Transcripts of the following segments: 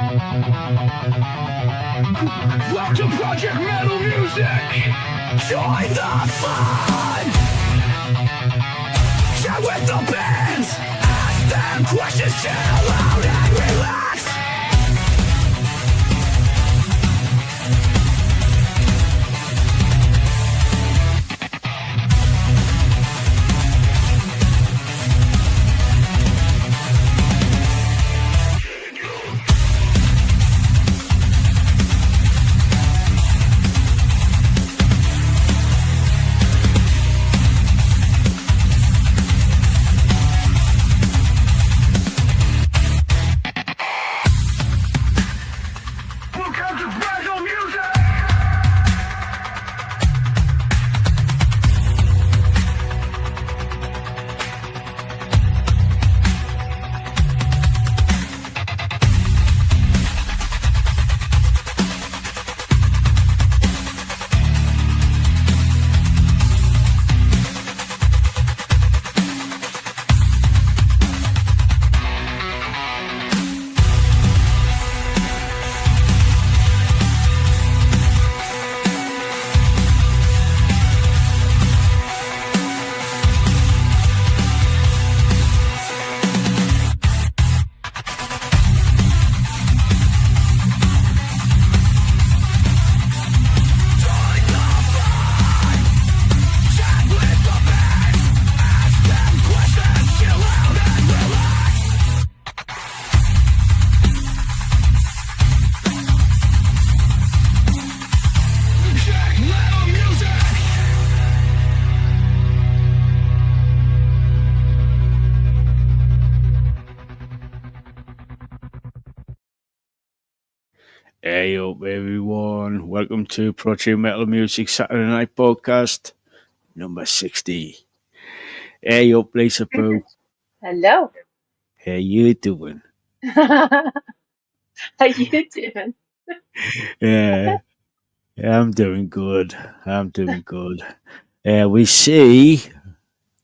Welcome to Project Metal Music! Join the fun! Chat with the bands! Ask them questions, chill out and relax! Hey up everyone, welcome to Project Metal Music Saturday Night Podcast number 60. Hey up Lisaboo, Hello. how you doing? How you doing? Yeah, I'm doing good, we see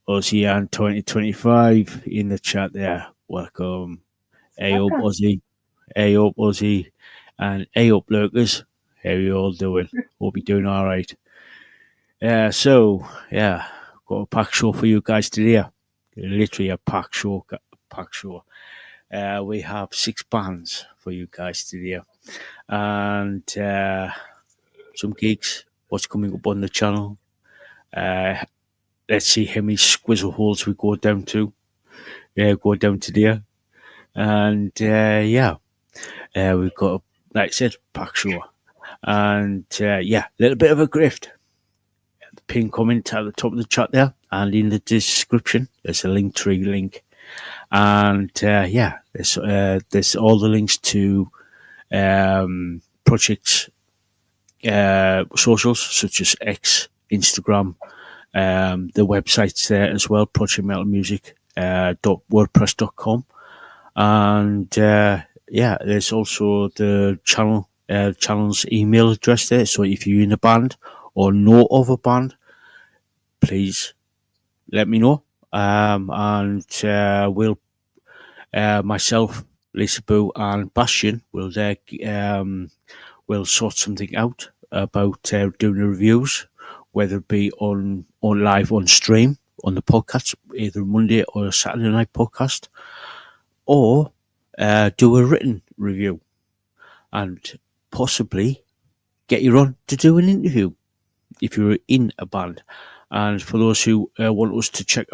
Ozzy and 2025 in the chat there, welcome. Hey up Welcome. Ozzy, and hey up Lurkers, how you all doing? Hope you're doing alright. So got a packed show for you guys today. Literally a packed show. We have 6 bands for you guys today, and some gigs. What's coming up on the channel? Let's see how many squizzle holes we go down to. Go down today, and we've got, like I said, packed show, and little bit of a grift. Pin comment at the top of the chat there, and in the description there's a Linktree link, and there's all the links to projects, socials such as X, Instagram, the website's there as well, projectmetalmusic.wordpress.com, and there's also the channel's email address there. So if you're in a band or know of a band, please let me know, and we'll myself, Lisaboo, and Bastion will sort something out about doing the reviews, whether it be on live on stream on the podcast, either Monday or a Saturday night podcast, or do a written review, and possibly get you on to do an interview if you're in a band. And for those who want us to check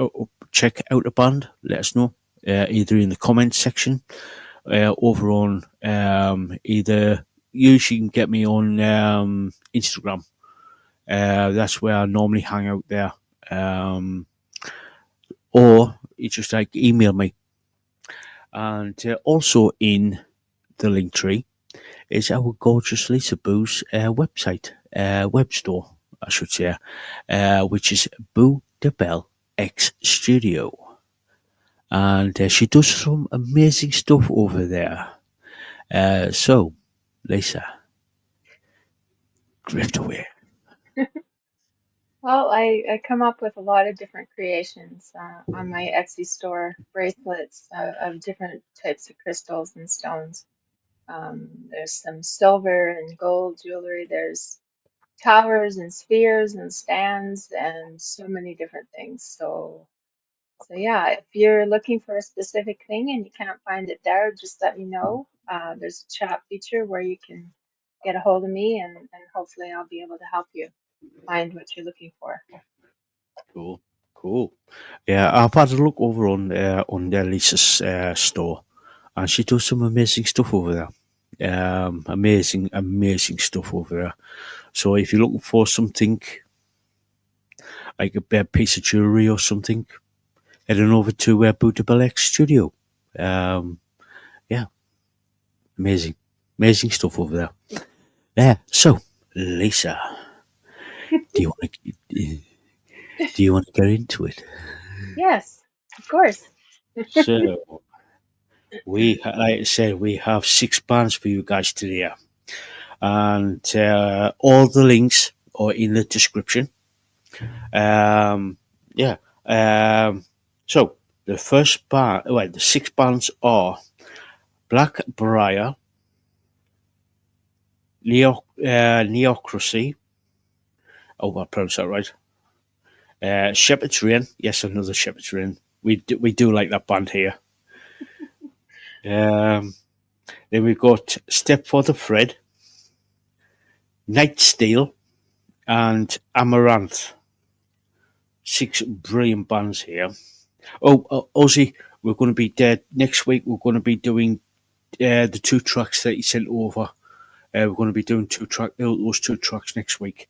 out a band, let us know, either in the comments section, over on either you can get me on Instagram. That's where I normally hang out there. Or you just like email me. And also in the Linktree is our gorgeous Lisaboo's website, web store, I should say, which is Boo the Bell X Studio. And she does some amazing stuff over there. So, Lisa, drift away. Well, I come up with a lot of different creations on my Etsy store, bracelets of different types of crystals and stones. There's some silver and gold jewelry. There's towers and spheres and stands and so many different things. So yeah, if you're looking for a specific thing and you can't find it there, just let me know. There's a chat feature where you can get a hold of me, and hopefully I'll be able to help you find what you're looking for. Cool, cool. Yeah, I've had a look over on Lisa's store, and she does some amazing stuff over there. Amazing stuff over there. So if you're looking for something like a piece of jewelry or something, head on over to Bootable X Studio. Um, yeah, amazing stuff over there. Yeah. So, Lisa, do you want to get into it? Yes, of course. So, like I said, we have 6 bands for you guys today, and all the links are in the description. Yeah. So the first band, well, the 6 bands are Blackbriar, Neocracy. Oh, I pronounced that right. Shepherd's Rain. Yes, another Shepherd's Rain. We do like that band here. Um, then we've got Stepfather Fred, Nightsteel, and Amaranthe. 6 brilliant bands here. Oh, Ozzy, we're going to be dead next week. We're going to be doing the 2 tracks that he sent over. We're going to be doing those 2 tracks next week.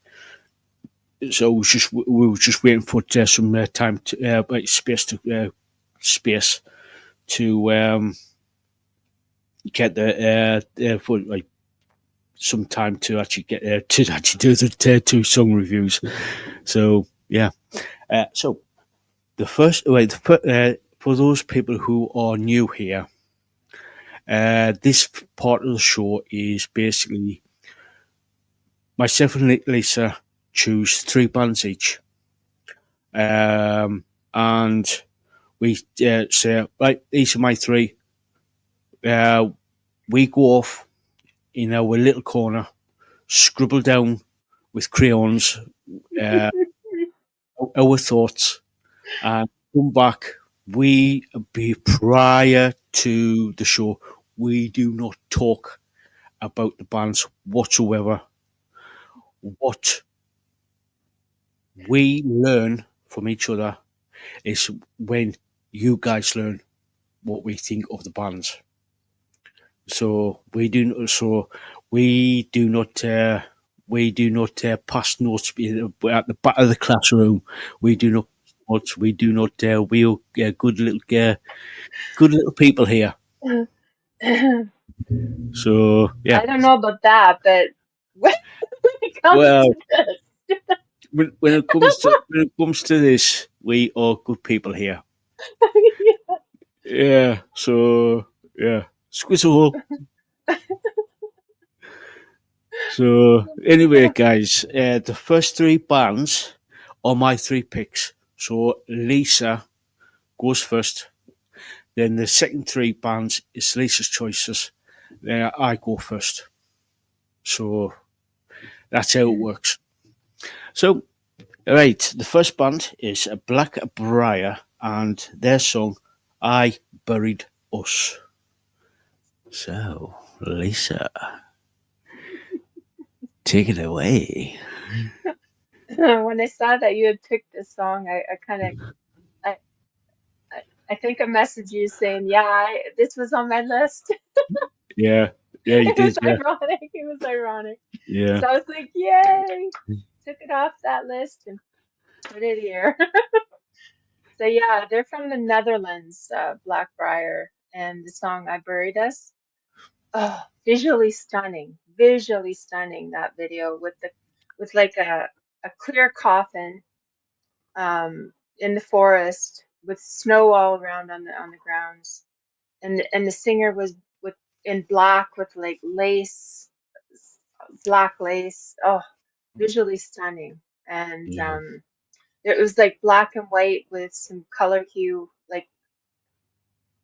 So we were just waiting for some time to space to get for like some time to actually get to actually do the 2 song reviews. So yeah, so the first for those people who are new here, this part of the show is basically myself and Lisa choose 3 bands each, and we say, right, these are my 3. We go off in our little corner, scribble down with crayons uh, our thoughts, and come back. We be prior to the show. We do not talk about the bands whatsoever. What we learn from each other is when you guys learn what we think of the bands. So we do not pass notes at the back of the classroom. We do not pass notes. We do not. We are good little people here. I So yeah. don't know about that, but when it comes Well, to this, when it comes to this, we are good people here. Yeah. So yeah. Squizzle. So anyway, guys, the first 3 bands are my 3 picks. So Lisa goes first. Then the second 3 bands is Lisa's choices. Then I go first. So that's how it works. So, right, the first band is Blackbriar and their song "I Buried Us." So, Lisa, take it away. when I saw that you had picked this song, I kind of, I, I think I messaged you saying, yeah, this was on my list. Yeah, yeah, you It was did. Yeah, ironic. It was ironic. yeah, So I was like, yay, took it off that list and put it here. So yeah, they're from the Netherlands, Blackbriar, and the song "I Buried Us." Oh, visually stunning that video with like a clear coffin in the forest with snow all around on the grounds, and the singer was with in black with like lace, black lace. Oh, visually stunning, and yeah, it was like black and white with some color hue, like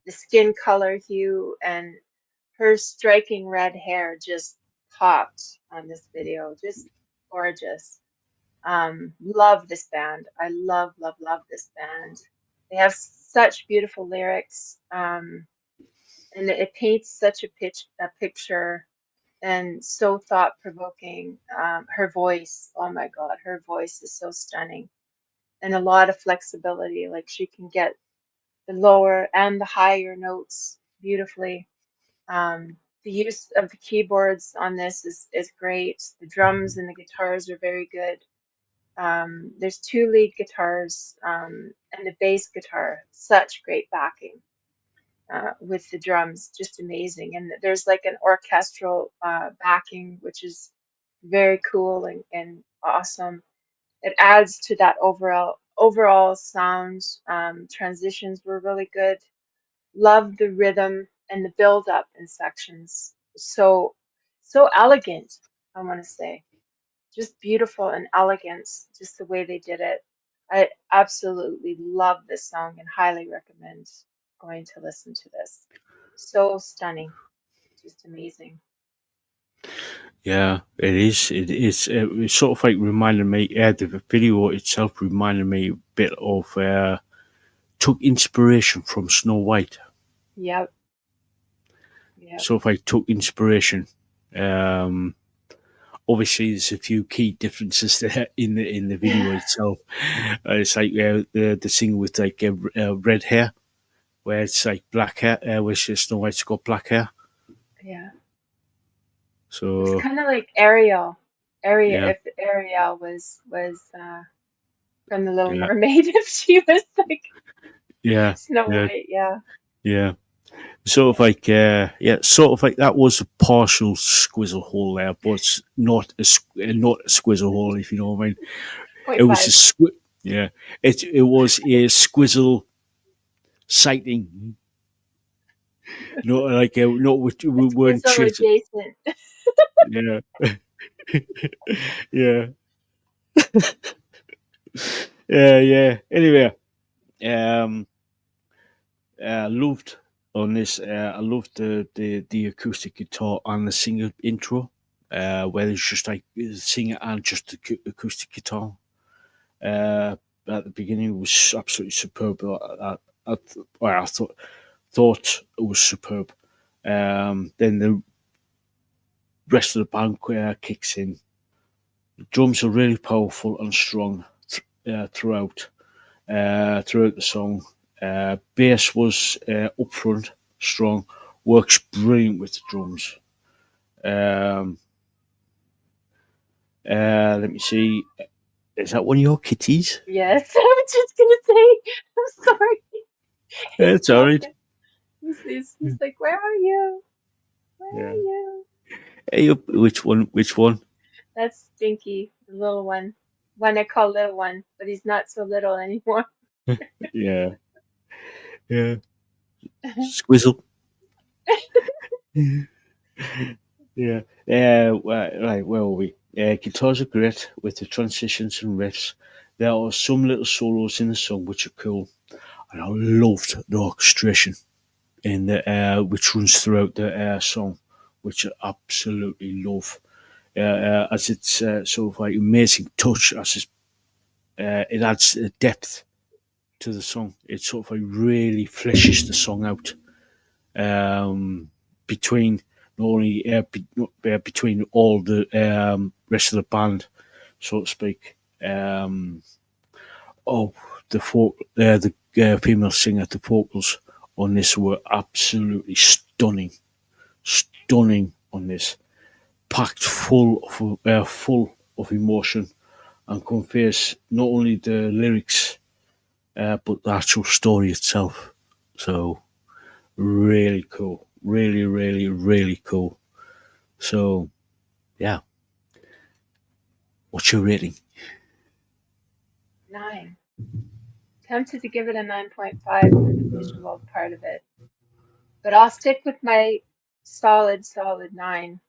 the skin color hue, and her striking red hair just popped on this video. Just gorgeous. Love this band. I love, love, love this band. They have such beautiful lyrics, and it paints such a picture, and so thought-provoking. Her voice, oh my God, her voice is so stunning, and a lot of flexibility. Like she can get the lower and the higher notes beautifully. The use of the keyboards on this is great. The drums and the guitars are very good. There's two lead guitars, and the bass guitar, such great backing, with the drums, just amazing. And there's like an orchestral backing, which is very cool and awesome. It adds to that overall sound. Transitions were really good. Love the rhythm and the build up in sections. So elegant, I want to say. Just beautiful and elegant, just the way they did it. I absolutely love this song and highly recommend going to listen to this. So stunning, just amazing. Yeah, it is. It is. It sort of like reminded me. The video itself reminded me a bit of. Took inspiration from Snow White. Yep, yep, Sort of like took inspiration. Um, Obviously, there's a few key differences there in the video itself. It's like the singer with like red hair, where it's like black hair. Where Snow White's got black hair. yeah. It's So kind of like Ariel. Ariel, yeah, if Ariel was from the Little yeah, Mermaid, if she was like yeah, Snow yeah, White, yeah, yeah. Sort of yeah, like yeah, sort of like that was a partial squizzle hole there, but it's not a squizzle hole, if you know what I mean. It point was five. a yeah, it was a squizzle sighting. Not like not A we weren't squizzle chasing. adjacent. Yeah, yeah, yeah, yeah. Anyway, um, loved on this. I loved the acoustic guitar and the singer intro, where it's just like the singer and just the acoustic guitar. Uh, at the beginning was absolutely superb. Well, I thought it was superb. Then the rest of the band kicks in. The drums are really powerful and strong throughout the song. Bass was upfront, strong, works brilliant with the drums. Um, Let me see. Is that one of your kitties? Yes, I was just gonna say. I'm sorry. He's It's all right. walking. He's like, where are you? Where are Yeah. you? Hey, which one? Which one? That's Stinky, the little one. One I call little one, but he's not so little anymore. Yeah. Yeah. Squizzle. Yeah. Right, where are we? Guitars are great with the transitions and riffs. There are some little solos in the song which are cool, and I loved the orchestration in the which runs throughout the song, which I absolutely love. As it's sort of like amazing touch, as it adds depth to the song. It sort of like really fleshes the song out. Between not only between all the rest of the band, so to speak. Oh, the female singer, the vocals on this were absolutely stunning, stunning on this, packed full of emotion and conveys not only the lyrics but the actual story itself. So really cool, really, really, really cool. So yeah, what's your rating? 9. Tempted to give it a 9.5 for the visual part of it, but I'll stick with my solid 9,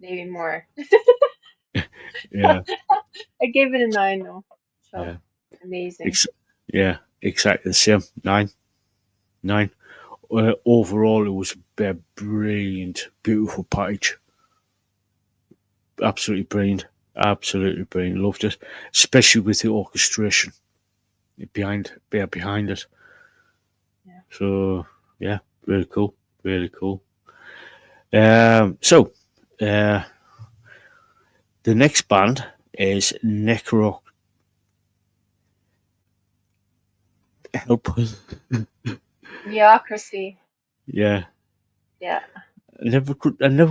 maybe more. Yeah, I gave it a 9 though, so yeah, amazing. Ex- yeah, exactly the same. Nine. Overall, it was a a brilliant, beautiful package. Absolutely brilliant. Absolutely brilliant. Loved it, especially with the orchestration behind it. Yeah. So yeah, really cool. Really cool. So the next band is Necro. Help. Neocracy. Yeah, Yeah. I never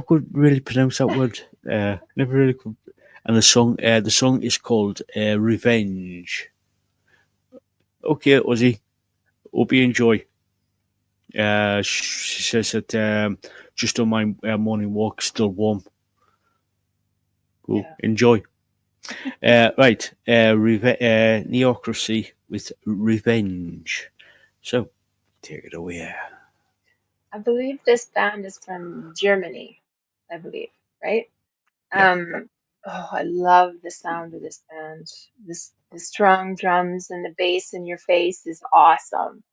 could really pronounce that word. Never really could. And the song is called Revenge. Okay, Ozzy, hope you enjoy. She says that just on my morning walk, still warm. Cool, Yeah. enjoy. Right, Neocracy with Revenge. So, take it away. I believe this band is from Germany, I believe, right? Yeah. Oh, I love the sound of this band. The strong drums and the bass in your face is awesome.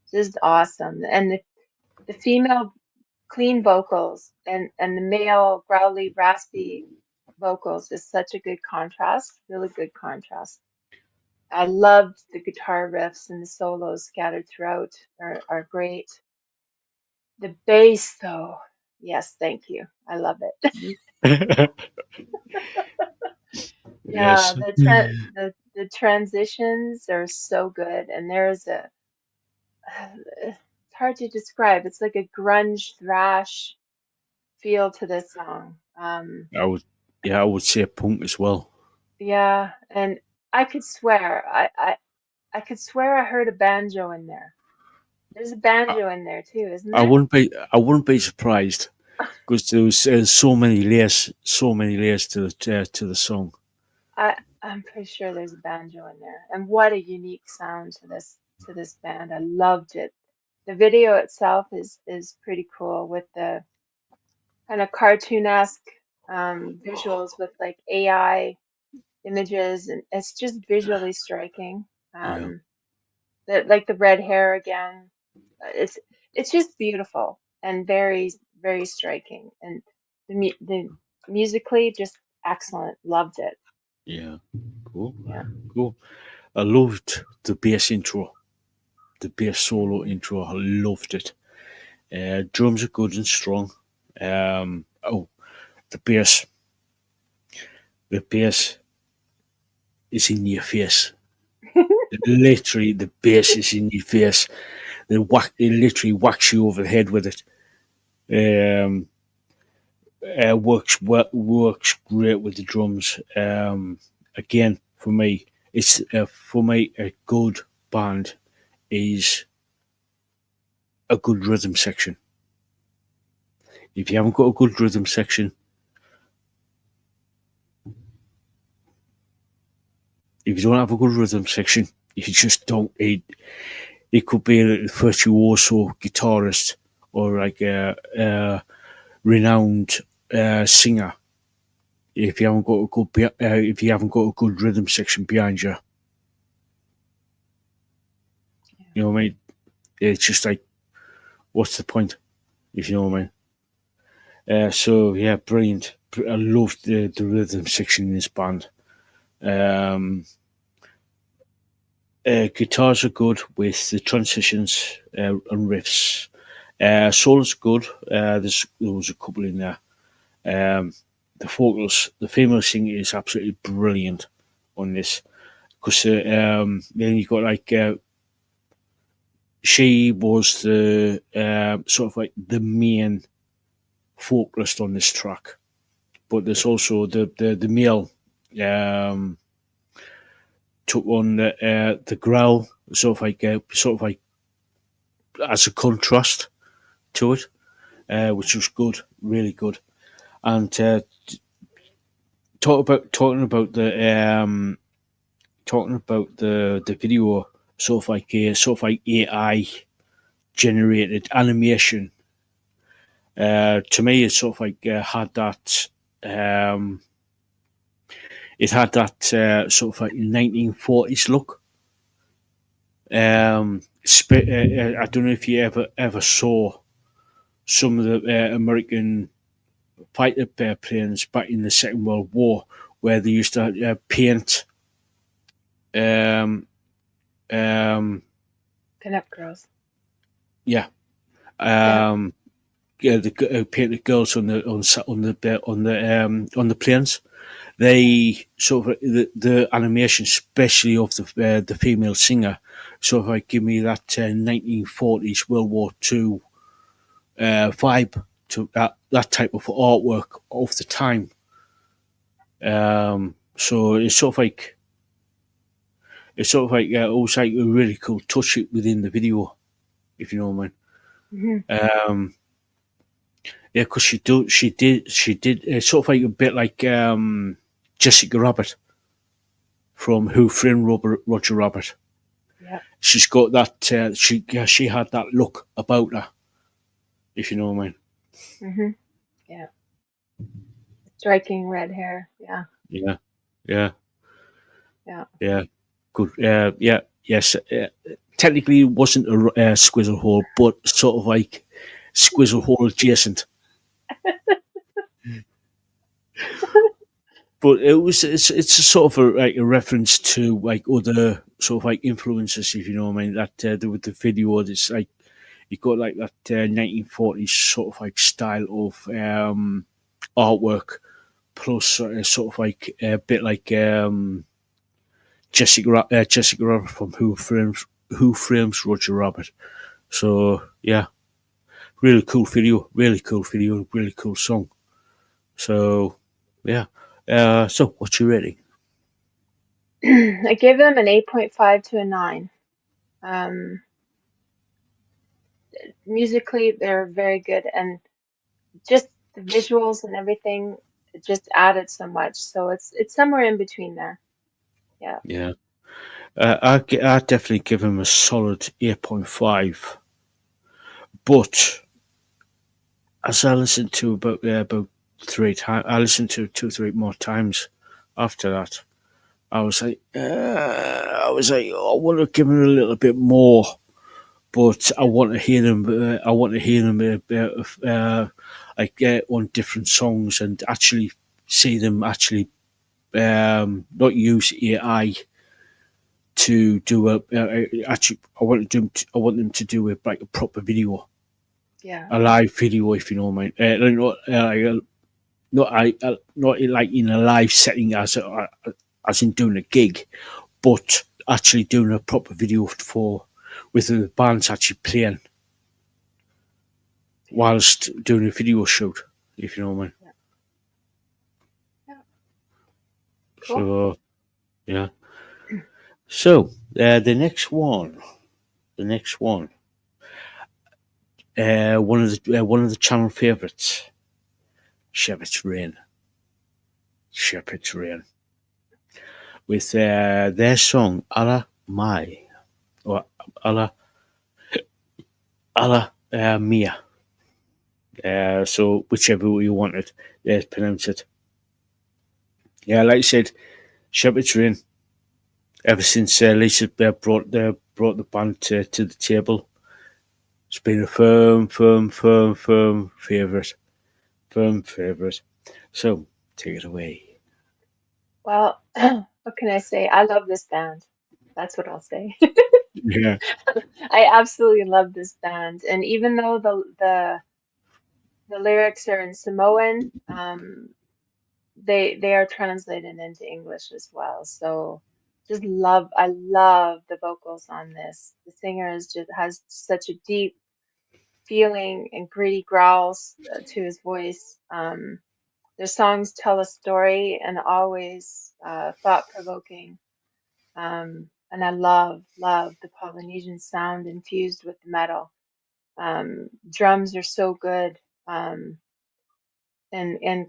Just awesome. And the female clean vocals and the male growly, raspy vocals is such a good contrast, really good contrast. I loved the guitar riffs and the solos scattered throughout are great. The bass, though, yes, thank you. I love it. Yeah, Yes. the transitions are so good, and there's a it's hard to describe. It's like a grunge thrash feel to this song. I would, yeah, I would say punk as well. Yeah, and I could swear I could swear I heard a banjo in there. There's a I, banjo in there too, isn't there? I wouldn't be surprised because there was so many layers to the song. I'm pretty sure there's a banjo in there. And what a unique sound to this band. I loved it. The video itself is pretty cool with the kind of cartoonesque visuals with like AI images, and it's just visually striking. Yeah, Like the red hair again, it's it's just beautiful and very striking, and the musically just excellent. Loved it. yeah, cool, Yeah. cool. I loved the bass intro, the bass solo intro. I loved it. Drums are good and strong. Oh, the bass, the bass is in your face. Literally, the bass is in your face. They literally whacks you over the head with it. Um, works great with the drums. Again, for me, a good band is a good rhythm section. If you haven't got a good rhythm section, if you don't have a good rhythm section, you just don't. It could be a virtuoso guitarist or like a renowned singer. If you haven't got if you haven't got a good rhythm section behind you, you know what I mean. It's just like, what's the point? If you know what I mean. So yeah, brilliant. I loved the rhythm section in this band. Um, Guitars are good with the transitions and riffs. Solos good. There was a couple in there. Um, the female singer is absolutely brilliant on this because then you got like she was the sort of like the main vocalist on this track, but there's also the male um, took on the growl, sort of like as a contrast to it, which was good, really good. And talking about the video, sort of like AI generated animation. To me, it sort of like had that. It had that sort of like 1940s look. I don't know if you ever saw some of the American fighter planes back in the Second World War, where they used to paint um, um, Pinup girls. yeah, Yeah. the painted girls on the planes. They sort of the animation, especially of the female singer, sort of like give me that 1940s World War II vibe to that type of artwork of the time. So it's like a really cool touch within the video, if you know what Hmm. I mean. Yeah, because she did sort of like a bit like Jessica Rabbit from Who Framed Roger Rabbit. Yeah. She's got that. She had that look about her, if you know what I mean. Hmm. Yeah. Striking red hair. Yeah. Yeah, yeah, Yeah. yeah. Good. Yeah, yes. Technically, it wasn't a squizzle hole, but sort of like squizzle hole adjacent. But it's a sort of a reference to like other sort of like influences, if you know what I mean. That with the video, it's like you got like that 1940s sort of like style of artwork, plus sort of like a bit like Jessica Rabbit from Who Frames Roger Rabbit. So yeah, really cool video, really cool song. So yeah, so what's your rating? I gave them an 8.5 to a 9. Um, Musically, they're very good, and just the visuals and everything it just added so much. So it's somewhere in between there. Yeah. Yeah, I definitely give him a solid 8.5. But as I listened to about 3 times, I listened to 2, 3 more times after that. I was like, oh, I want to give him a little bit more, but I want to hear them. I want to hear them like on different songs and actually see them actually not use AI to do actually. I want them to do like a proper video, Yeah. a live video, if you know what I mean. Not like in a live setting as in doing a gig, but actually doing a proper video for with the bands actually playing Yeah. whilst doing a video shoot, if you know what I mean. Yeah. Yeah. Cool. So yeah. So the next one of the channel favourites, Shepherd's Rain, Shepherd's Rain, with their song "Allah Mai" or "Allah Allah Mia." So whichever way you want it, pronounce it. Yeah, like I said, Shepherd's Rain. Ever since Lisa brought the band to the table, it's been a firm favourite. Firm favourite. So, take it away. Well, what can I say? I love this band. That's what I'll say. Yeah, I absolutely love this band, and even though the lyrics are in Samoan, they are translated into English as well. So just love I love the vocals on this. The singer is just has such a deep feeling and gritty growls to his voice. Their songs tell a story and always thought provoking. And I love the Polynesian sound infused with the metal. Drums are so good. And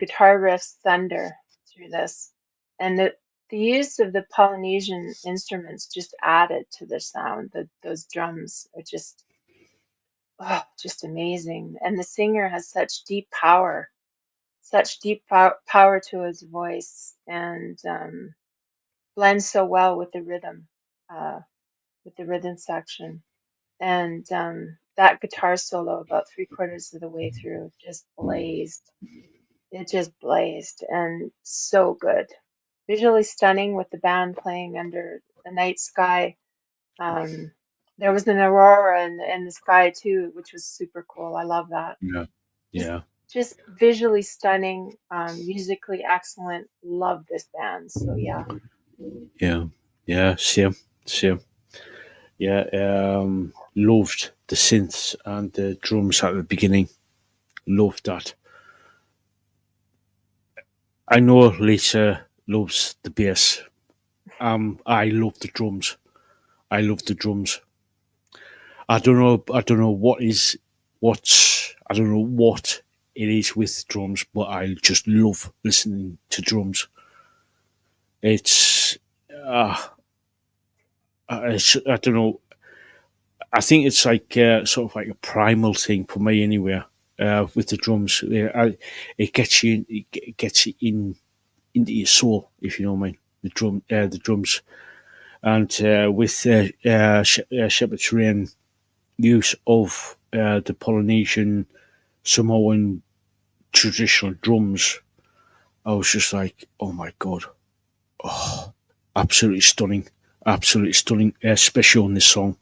guitar riffs thunder through this. And the use of the Polynesian instruments just added to the sound. Those drums are just amazing. And the singer has such deep power to his voice, and blends so well uh, with the rhythm section. And that guitar solo about 3/4 of the way through just blazed. It just blazed and so good. Visually stunning with the band playing under the night sky. Um, there was an aurora in the sky too, which was super cool. I love that. Yeah. Just Yeah. just visually stunning, musically excellent. Love this band. So yeah. Yeah. Yeah. Same. Same. Yeah. Loved the synths and the drums at the beginning. Loved that. I know Lisa loves the bass. I love the drums. I love the drums. I don't know. I don't know what is what's. I don't know what it is with drums, but I just love listening to drums. It's. I don't know. I think it's like sort of like a primal thing for me, anyway. With the drums, it gets you. It gets you into your soul, if you know what I mean. The drums, and with Shepherd's Rain use of the Polynesian Samoan traditional drums, I was just like, oh my god, absolutely stunning, absolutely stunning, especially on this song,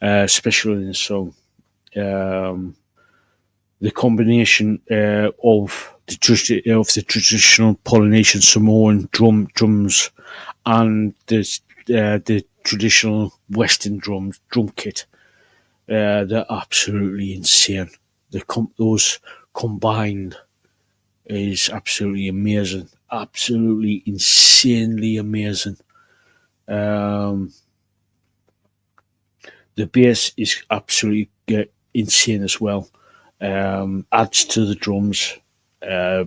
especially in this song. Um, the combination of the traditional Polynesian Samoan drums and the traditional Western drum kit, they're absolutely insane. Those combined is absolutely amazing, absolutely insanely amazing. Um, the bass is absolutely insane as well. Adds to the drums. Uh,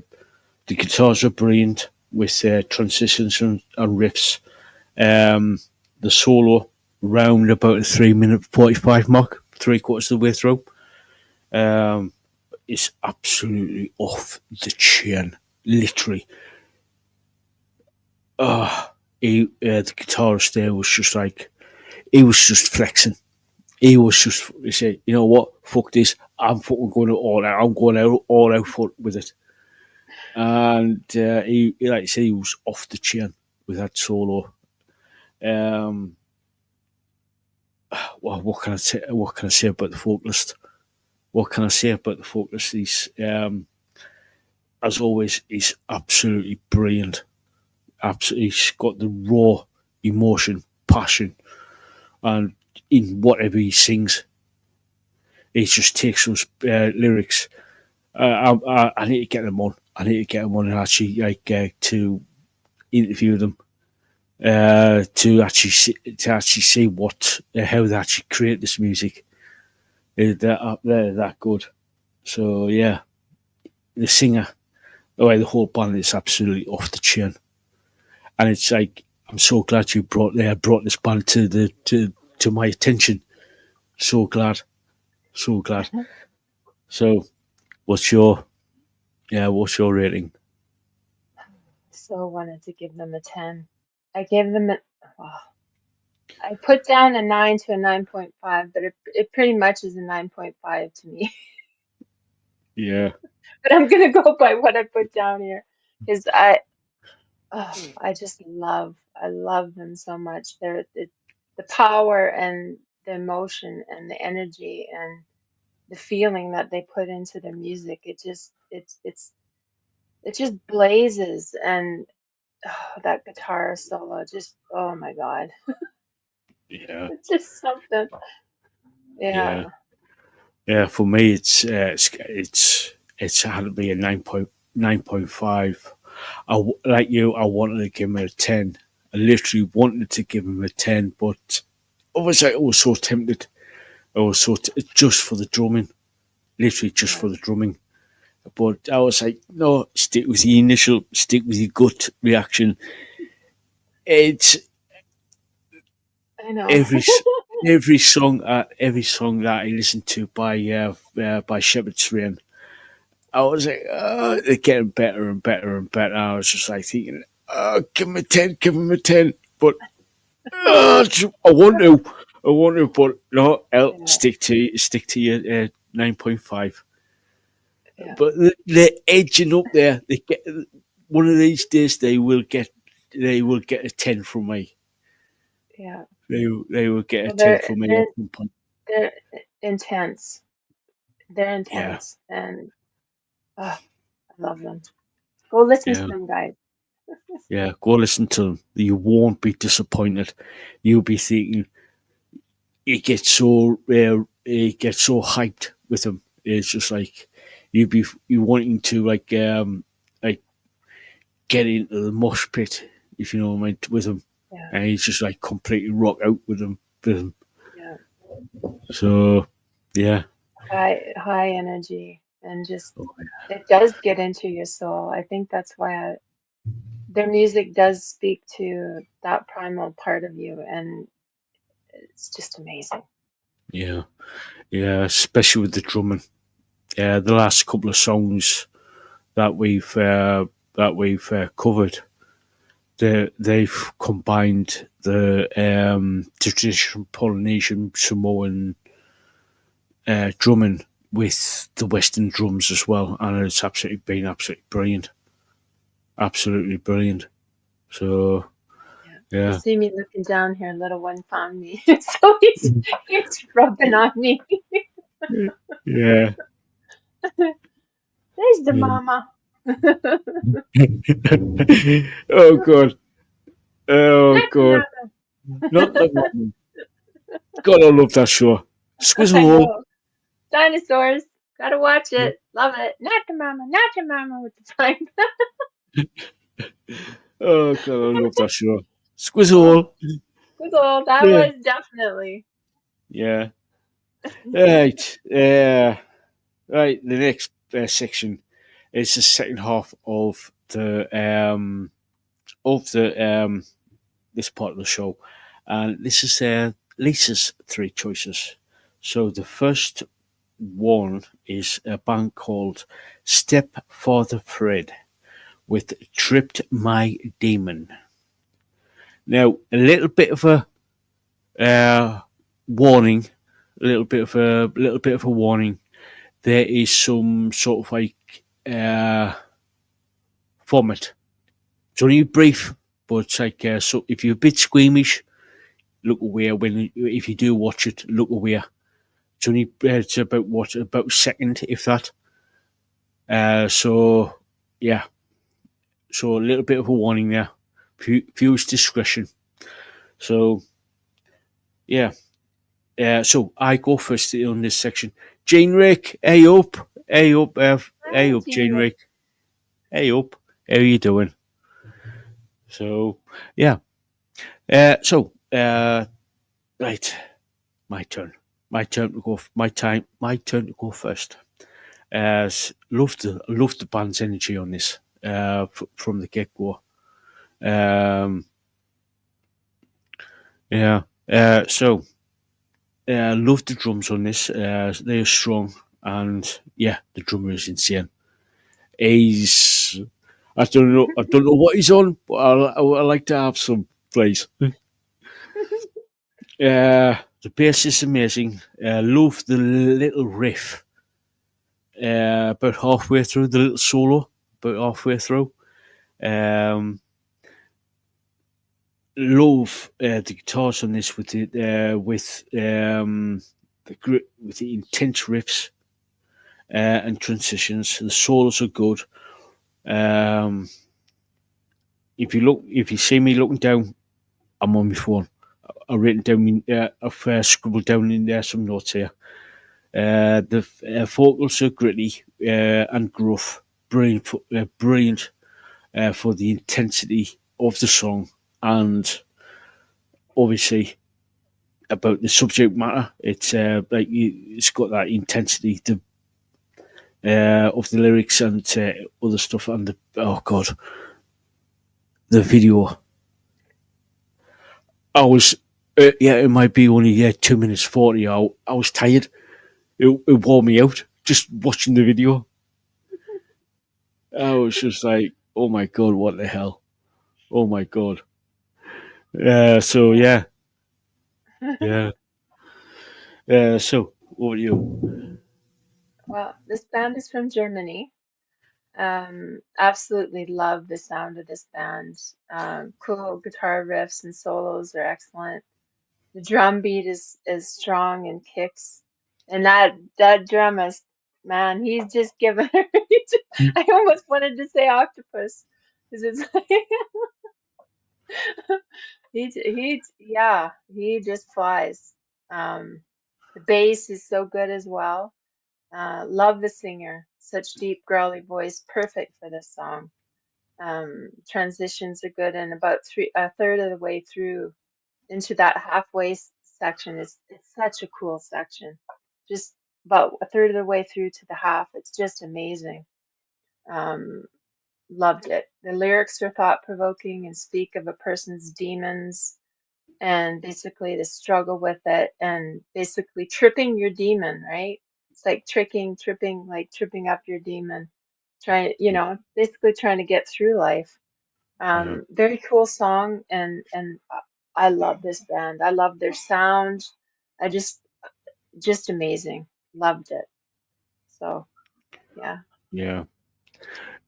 the guitars are brilliant with transitions and riffs. The solo round about the 3 minute 45 mark, 3/4 of the way through, is absolutely off the chain. Literally, the guitarist there was just like, he was just flexing. He said, you know what, fuck this, I'm fucking going all out. I'm going out all out for with it. And like I said, he was off the chain with that solo. Um, well, what can I say? What can I say about the vocalist? What can I say about the vocalist? He's, as always, he's absolutely brilliant. Absolutely, he's got the raw emotion, passion, and in whatever he sings, he just takes those lyrics. I need to get them on. I need to get them on and actually to interview them to actually see what how they actually create this music. They're that good. So yeah, the singer, the whole band is absolutely off the chain, and it's like, I'm so glad you brought this band to my attention. So glad, so glad. So what's your what's your rating? So wanted to give them a 10. I gave them oh, I put down a 9 to a 9.5, but it pretty much is a 9.5 to me. Yeah, But I'm gonna go by what I put down here because I just I love them so much. The power and the emotion and the energy and the feeling that they put into the music. It just blazes and that guitar solo just, oh my God. yeah, It's just something. yeah, Yeah. yeah. For me, it's had to be a 9.5. Like you, I wanted to give him a 10. I literally wanted to give him a 10, but I was so tempted. I was just for the drumming, literally just Yeah. for the drumming. But I was like, no, stick with your gut reaction. It's I know. every every song that I listened to by Shepherd's Rain. I was like, oh, they're getting better and better and better. I was just like thinking, oh, give him a 10, give him a 10. But I want to. I wonder, but no, I'll Yeah, stick to your 9.5. yeah, But they're edging up there. They get one of these days. They will get a 10 from me. yeah. They will get a Well, 10 from me at some point. they're intense. They're Yeah, intense, and I love them. Go listen to yeah, them, guys. yeah. Go listen to them. You won't be disappointed. You'll be thinking it gets so hyped with them. It's just like you wanting to like get into the mosh pit, if you know what I mean, with them, Yeah, and he's just like completely rock out with them. With them. yeah. So yeah, High energy, and just it does get into your soul. I think that's why their music does speak to that primal part of you, and it's just amazing. yeah, yeah. Especially with the drumming. Yeah, the last couple of songs that we've covered, they've combined the traditional Polynesian Samoan drumming with the Western drums as well, and it's absolutely brilliant, absolutely brilliant. So Yeah. You yeah, see me looking down here, little one found me. So he's rubbing on me. yeah, There's the yeah. mama. Oh god, oh Not the god, mama. not the one. God, I love that show. I Squizzle. know. Dinosaurs. Gotta watch it. Love it. Not the mama. Not your mama with the time. Oh god, I love that show. Oh, Squizzle. Google. That Yeah, was definitely. yeah. Right, right. The next section is the second half of the this part of the show, and this is Lisa's three choices. So the first one is a band called Stepfather Fred with "Tripped My Demon." Now, a little bit of a warning, a little bit of a warning. There is some sort of like vomit. It's only brief, but it's like so. If you're a bit squeamish, look away. If you do watch it, look away. It's about a second, if that. So yeah, so a little bit of a warning there. Views discretion. So yeah, so I go first on this section. Jane Rick, hey up, hey Hi, up, Gene Jane Rick. Rick, hey up. How you doing? So yeah, right, my turn. My turn to go. My time. My turn to go first. Love the band's energy on this. From the get go. Um, yeah. Love the drums on this. They're strong, and yeah, the drummer is insane. He's I don't know what he's on, but I like to have some please. The bass is amazing. Love the little riff. About halfway through the little solo, about halfway through. Um, Love the guitars on this with the intense riffs and transitions. The solos are good. Um, if you see me looking down, I'm on my phone. I've scribbled down in there some notes here. The vocals are gritty and gruff, brilliant for the intensity of the song, and obviously about the subject matter. It's got that intensity of the lyrics and other stuff, and oh god, the video. I was yeah, it might be only 2 minutes 40. I was tired. It wore me out just watching the video. I was just like, oh my god, what the hell? Oh my god. So Yeah. yeah, yeah. So, what are you? Well, this band is from Germany. Absolutely love the sound of this band. Cool guitar riffs and solos are excellent. The drum beat is strong and kicks, and that drummer, man, he's just given. I almost wanted to say octopus, because it's like he just flies. Um, the bass is so good as well. Love the singer, such deep growly voice, perfect for this song. Transitions are good, and about a third of the way through into that halfway section is it's such a cool section. Just about a third of the way through to the half, it's just amazing. Um, Loved it. The lyrics are thought provoking and speak of a person's demons and basically the struggle with it and basically tripping your demon, right? It's like tripping up your demon, trying, basically trying to get through life. Yeah, Very cool song, and I love this band. I love their sound. I just amazing. Loved it. So yeah, yeah,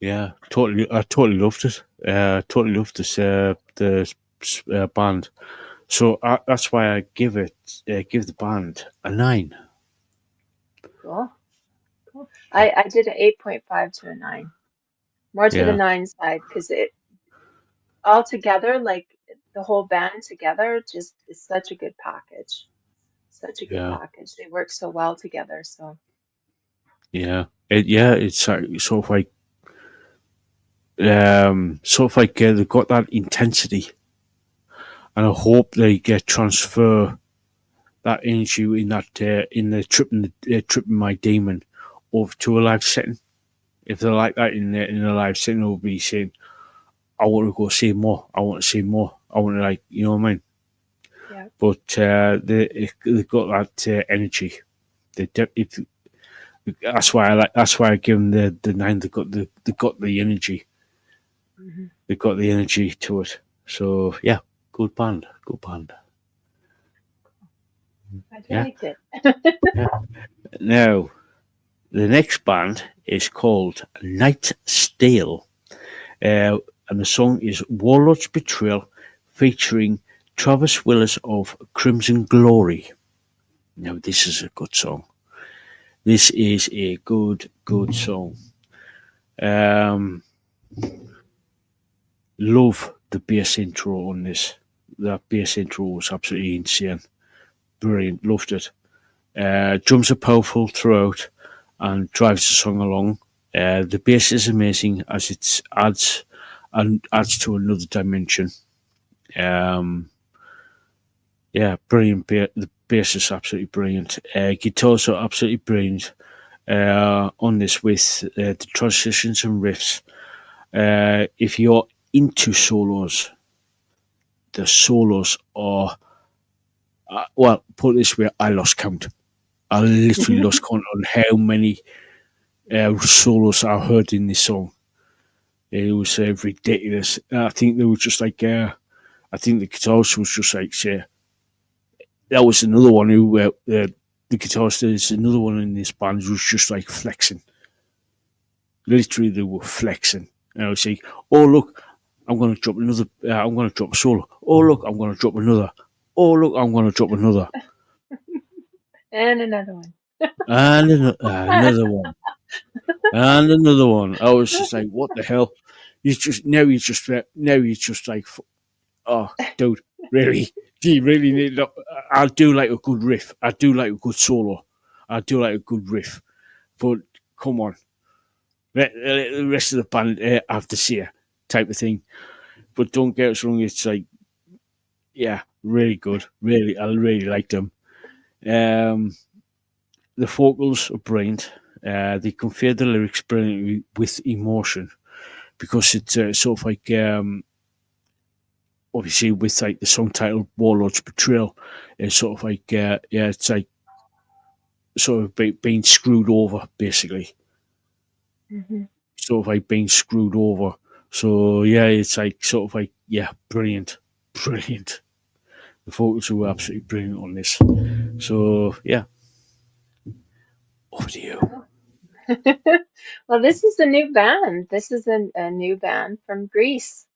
yeah. Totally, I totally loved it. Totally loved this band. So that's why I give the band a 9. cool, cool. I did an 8.5 to a 9, more to the Yeah, 9 side because it all together, like the whole band together, just is such a good package. Such a good yeah, package. They work so well together. So yeah. It's sort of like they've got that intensity, and I hope they get transfer that energy in that in the tripping my demon over to a live setting. If they're like that in a live setting, they'll be saying, "I want to go see more. I want to see more. I want to like you know what I mean." yeah. But they've got that energy. They it, that's why I like. That's why I give them the 9. They got the energy. Hmm. They got the energy to it. So yeah, good band. Good band. I Yeah. liked it. Yeah. Now the next band is called Nightsteel. And the song is Warlord's Betrayal featuring Travis Willis of Crimson Glory. Now, this is a good song. This is a good song. Um, love the bass intro on this. That bass intro was absolutely insane. Brilliant. Loved it. Drums are powerful throughout and drives the song along. The bass is amazing as it adds to another dimension. Um, Yeah, brilliant. The bass is absolutely brilliant. Guitars are absolutely brilliant on this with the transitions and riffs. If you're into solos, the solos are, well, put it this way, I lost count. I literally lost count on how many solos I heard in this song. It was ridiculous. I think they were just like, I think the guitarist was just like, say, that was another one who the guitarist is another one in this band who was just like flexing. Literally, they were flexing. And I was like, "Oh look, I'm going to drop another. I'm going to drop a solo. Oh look, I'm going to drop another. Oh look, I'm going to drop another, And another one. and another one, and another one." I was just like, "What the hell?" Now you just like, oh, dude, really? Do you really need? I do like a good riff. I do like a good solo. I do like a good riff. But come on, the rest of the band have to see it type of thing. But don't get us wrong, it's like, yeah, really good. Really, I really like them. Um, the vocals are brilliant. They convey the lyrics brilliantly with emotion because it's sort of like, obviously, with like the song title Warlord's Betrayal, it's sort of like, yeah, it's like sort of being screwed over, basically. Hmm. Sort of like being screwed over. So yeah, it's like sort of like, yeah, brilliant, brilliant. The photos were absolutely brilliant on this. So yeah, Over to you. Oh. Well, this is a new band. This is a new band from Greece.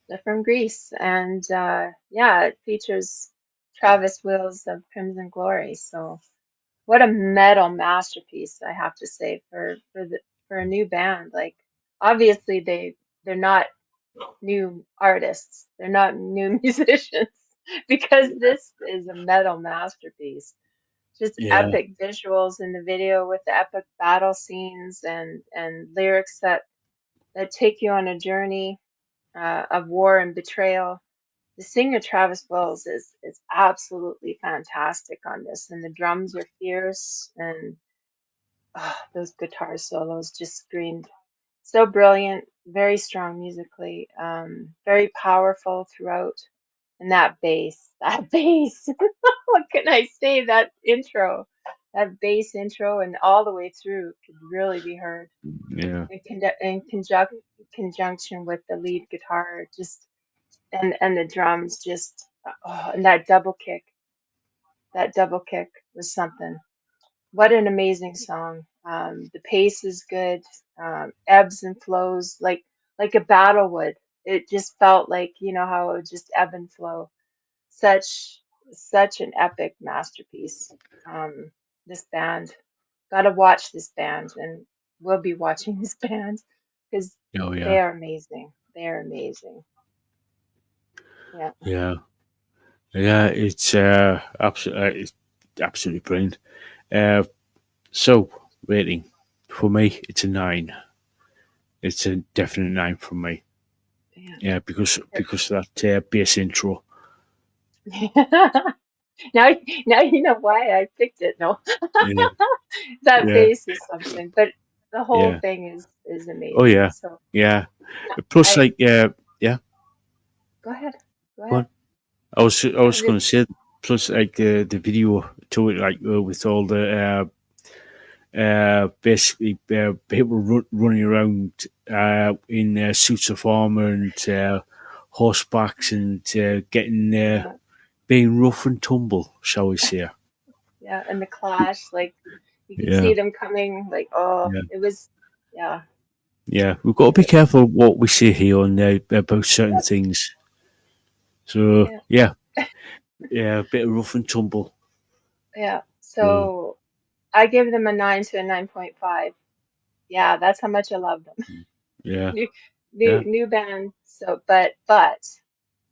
They're from Greece, and yeah, it features Travis Wills of Crimson Glory. So, what a metal masterpiece, I have to say, for a new band. Like, obviously, they're not new artists. They're not new musicians because this is a metal masterpiece. Just Yeah, epic visuals in the video with the epic battle scenes and lyrics that take you on a journey of war and betrayal. The singer Travis Wells is absolutely fantastic on this, and the drums are fierce, and those guitar solos just screamed so brilliant, very strong musically, very powerful throughout. And that bass, what can I say? That bass intro and all the way through could really be heard yeah, in conjunction with the lead guitar, just and the drums, just and that double kick was something. What an amazing song. The pace is good, ebbs and flows like a battle would. It just felt like, you know, how it would just ebb and flow. Such such an epic masterpiece. Um, this band, gotta watch this band, and we'll be watching this band because oh they yeah, are amazing. They are amazing. Yeah. yeah, yeah. It's absolutely brilliant. Uh, so rating for me, it's a 9. It's a definite 9 from me. Yeah. Yeah, because of that bass intro. Now, now you know why I picked it. No, Yeah, that yeah, bass is something, but the whole yeah. thing is Oh amazing. yeah, So yeah. yeah, Plus, I like, yeah. go ahead, go Go ahead. on. I No, was going to say. Plus, like the video to it, like with all the basically people running around in suits of armor and horsebacks and getting yeah, being rough and tumble, shall we say? yeah, and the clash, like you could Yeah, see them coming. Like, oh, yeah, it was, yeah, yeah. We've got to be it, careful what we say here on about certain yep, things. So yeah, yeah, yeah, a bit of rough and tumble. yeah. So So I give them a 9 to a 9.5. Yeah, that's how much I love them. yeah, New, yeah, new band. So, but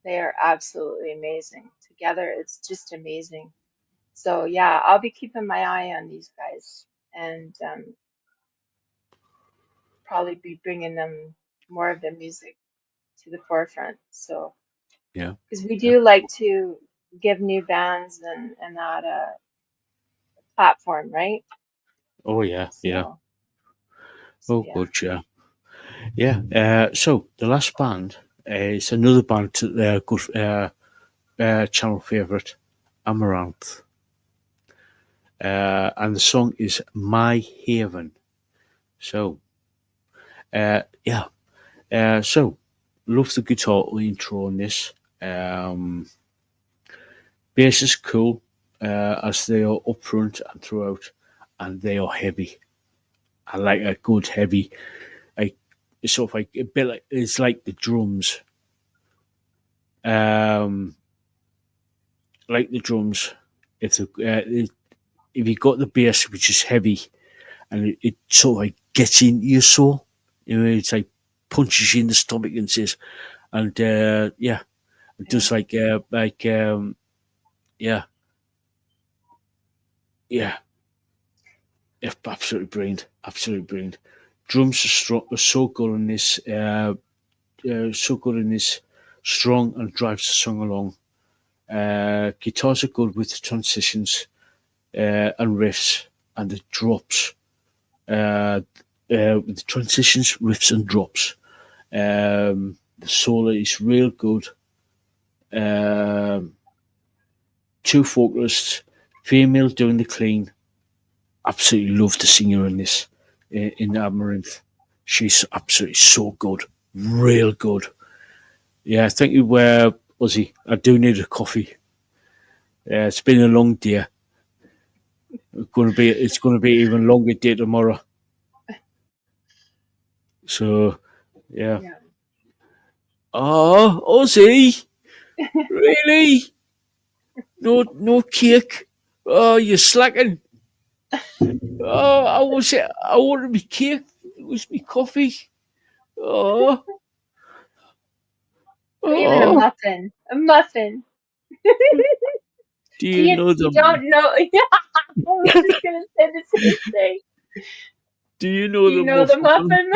they are absolutely amazing together. It's just amazing. So yeah, I'll be keeping my eye on these guys and probably be bringing them more of their music to the forefront. So yeah, because we yeah. do like to give new bands and that platform, right? Oh yeah, yeah. So Oh yeah, good, yeah. Yeah. So the last band is another band to good channel favorite, Amaranthe, and the song is "My Haven." So yeah. So love the guitar intro on this. Um, Bass is cool as they are up front and throughout, and they are heavy. I like a good heavy. Like it's sort of like a bit like it's like the drums. Um, like the drums. If the if you got the bass which is heavy and it sort of like gets into your soul, you know, it's like punches you in the stomach and says, and yeah, it yeah, does yeah, yeah, absolutely brilliant, absolutely brilliant. Drums are so good in this, so good in this, strong and drives the song along. Guitars are good with the transitions and riffs and the drops. With the transitions, riffs, and drops. The solo is real good. Um, Two vocalists, female doing the clean. Absolutely love the singer in this, in Amaranth. She's absolutely so good, real good. Yeah, thank you, Ozzy. I do need a coffee. It's been a long day. It's gonna be even longer day tomorrow. So yeah. Yeah. Oh, Ozzy, really? No cake. Oh, you're slacking. Oh, I wanted me cake. It was me coffee. Oh, Or even a oh. muffin. A muffin. Do Do you you know you the don't know? Yeah, I was just gonna say the same thing. Do you Do know you the know the muffin? muffin?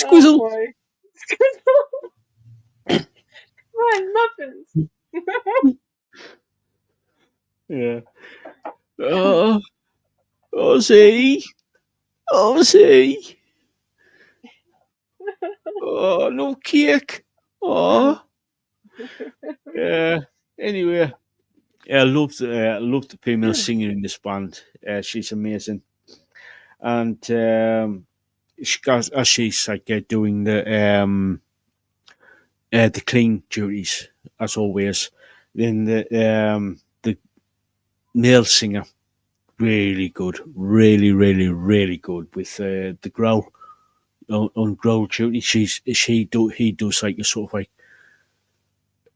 Oh Squizzle. boy. Come on, muffins. Yeah. Oh, Ozzy, Ozzy. Oh, no cake. Oh, yeah. Anyway, yeah, I love the female singer in this band. She's amazing, and she's like doing the clean duties as always. Then the male singer really good, really good with the growl on growl duty. He does like a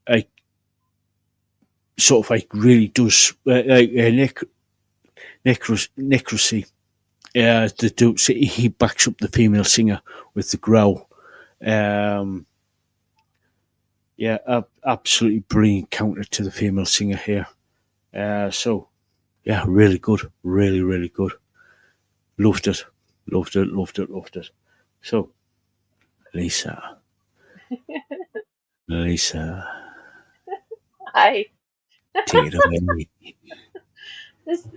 like sort of like really does like necrocy. He backs up the female singer with the growl. Um, yeah, absolutely brilliant counter to the female singer here. So yeah, really good, really good. Loved it, loved it. So Lisa, Lisa, Hi. take it away. This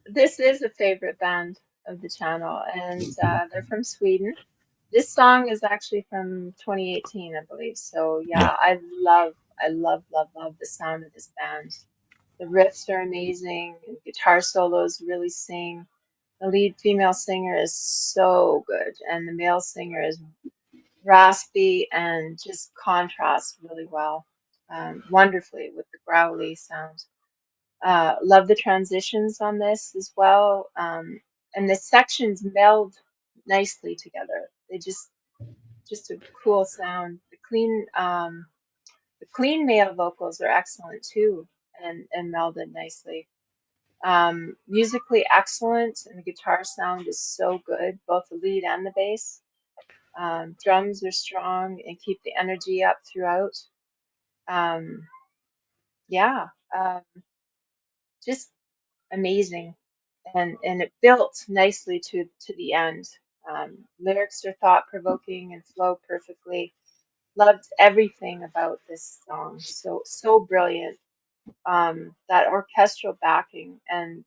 this is a favorite band of the channel, and they're from Sweden. This song is actually from 2018, I believe. So Yeah, yeah, love the sound of this band. The riffs are amazing, and guitar solos really sing. The lead female singer is so good, and the male singer is raspy and just contrasts really well, wonderfully with the growly sound. Love the transitions on this as well, and the sections meld nicely together. They just a cool sound. The clean male vocals are excellent too, and melded nicely. Musically excellent, and the guitar sound is so good, both the lead and the bass. Drums are strong and keep the energy up throughout. Um, yeah, just amazing, and it built nicely to the end. Lyrics are thought provoking and flow perfectly. Loved everything about this song. So brilliant. That orchestral backing and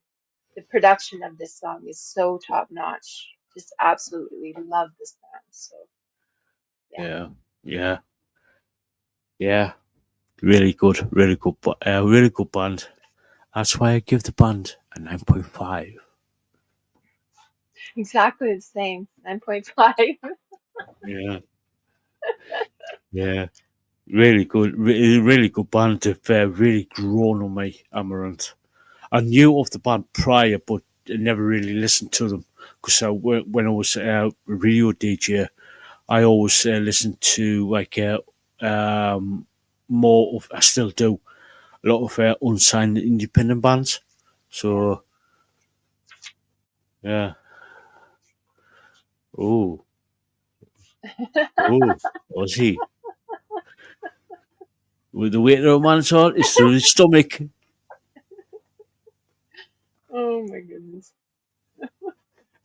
the production of this song is so top notch. Just absolutely love this band. So yeah. yeah, yeah, yeah. Really good band. That's why I give the band a 9.5. Exactly the same. 9.5. Yeah, yeah. Really good band. They've really grown on me, Amaranthe. I knew of the band prior, but I never really listened to them because when I was a radio DJ, I always listened to like more of. I still do a lot of unsigned independent bands. Yeah. So yeah. Oh, oh, was he? With the weight of a man's heart, it's through his stomach. Oh my goodness.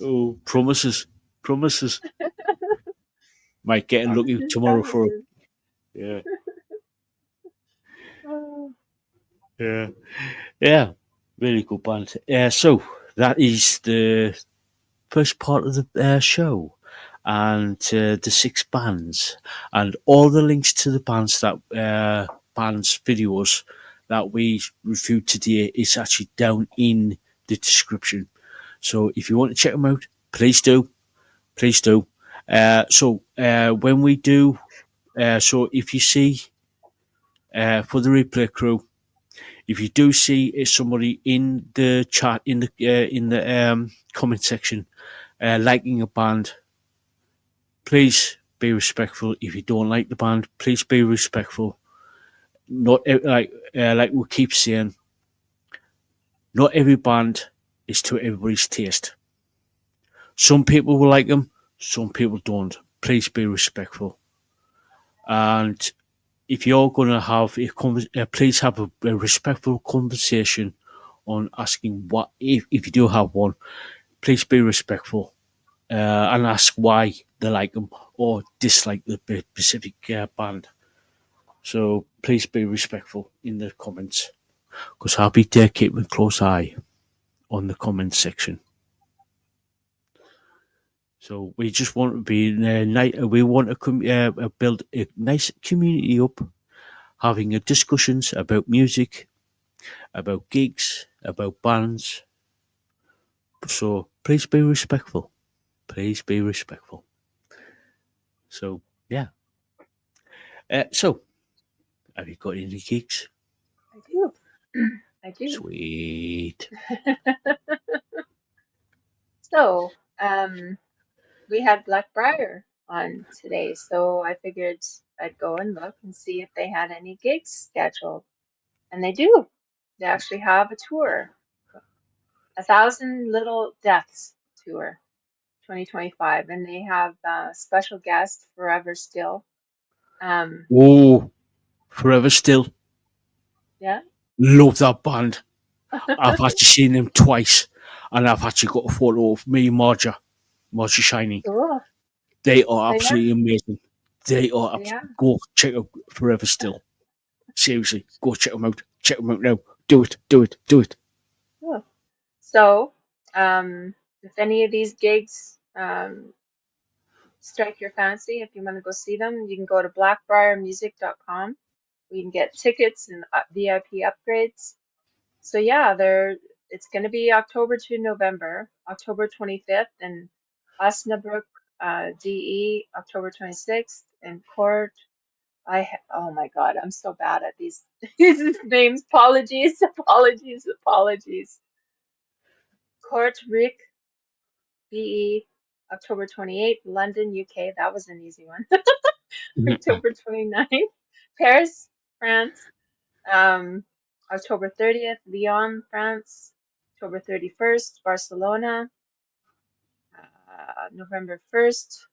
Oh, promises. Might get lucky Promises, tomorrow for. promises. Yeah, Oh, yeah, yeah. Really good band. So that is the first part of the show, and the six bands, and all the links to the bands videos that we reviewed today is actually down in the description. So if you want to check them out, please do, please do. When we do, so if you see for the replay crew, if you do see somebody in the chat in the comment section liking a band, please be respectful. If you don't like the band, please be respectful. Not like we keep saying, not every band is to everybody's taste. Some people will like them, some people don't. Please be respectful. And if you're going to have please have a respectful conversation on asking what, if you do have one, please be respectful and ask why they like them or dislike the specific band. So please be respectful in the comments because I'll be there keeping a close eye on the comments section. So we just want to be we want to build a nice community up, having discussions about music, about gigs, about bands. So please be respectful. Please be respectful. So yeah. So have you got any gigs? I do. I do. Sweet. So, we had Blackbriar on today, so I figured I'd go and look and see if they had any gigs scheduled. And they do. They actually have a tour, 1,000 Little Deaths tour, 2025, and they have special guest Forever Still. Oh, Forever Still. Yeah. Love that band. I've actually seen them twice, and I've actually got a photo of me and Marja Shining. Cool. They are So yeah, absolutely amazing. They are yeah. go check out Forever Still. Seriously, go check them out. Check them out now. Do it. Do it. Do it. Cool. So, if any of these gigs strike your fancy, if you want to go see them, you can go to blackbriarmusic.com. We can get tickets and VIP upgrades. So yeah, it's going to be October to November, October 25th in Osnabrück, DE, October 26th, and Court. Oh my God, I'm so bad at these these names. Apologies, apologies, apologies. Court Rick, BE, October 28th, London, UK. That was an easy one. October 29th, Paris, France. October 30th, Lyon, France. October 31st, Barcelona. November 1st,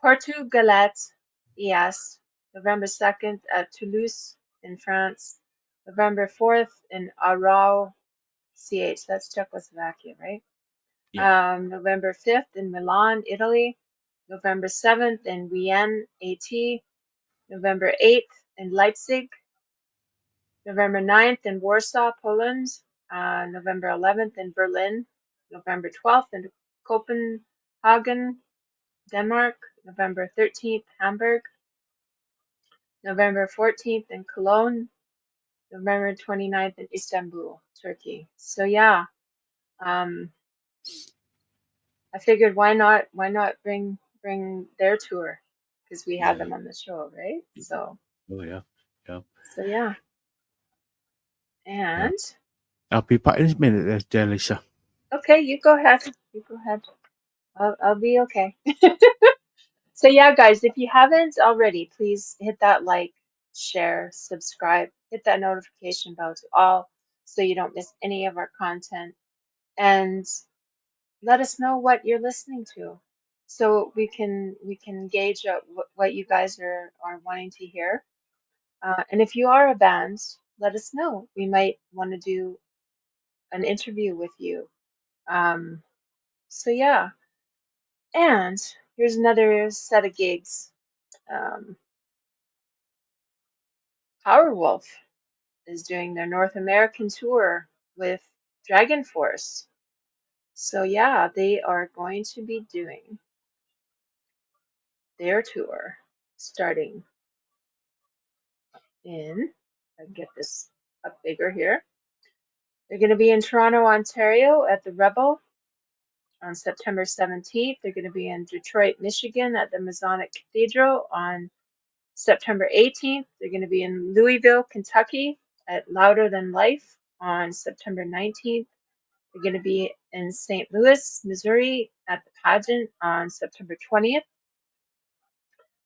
Portugalet, yes. November 2nd at Toulouse in France. November 4th in Arau, CH, that's Czechoslovakia, right? Yeah. November 5th in Milan, Italy. November 7th in Wien, AT. November 8th in Leipzig. November 9th in Warsaw, Poland. November 11th in Berlin. November 12th in Copenhagen, Denmark. November 13th, Hamburg. November 14th in Cologne. November 29th in Istanbul, Turkey. So yeah, um, I figured why not bring their tour because we had Yeah. them on the show, right? So Oh yeah. Yeah. so yeah, Yeah. and I'll be back in a minute there, Lisa. okay, you go ahead. You go ahead. I'll be okay. So yeah, guys, if you haven't already, please hit that like, share, subscribe, hit that notification bell to all so you don't miss any of our content. And let us know what you're listening to so we can gauge what you guys are wanting to hear. And if you are a band, let us know. We might want to do an interview with you. So yeah, and here's another set of gigs. Um, Powerwolf is doing their North American tour with Dragon Force. So yeah, they are going to be doing their tour starting in, I can get this up bigger here. They're going to be in Toronto, Ontario at the Rebel. on September 17th. They're going to be in Detroit, Michigan at the Masonic Cathedral on September 18th. They're going to be in Louisville, Kentucky at Louder Than Life on September 19th. They're going to be in St. Louis, Missouri at the Pageant on September 20th.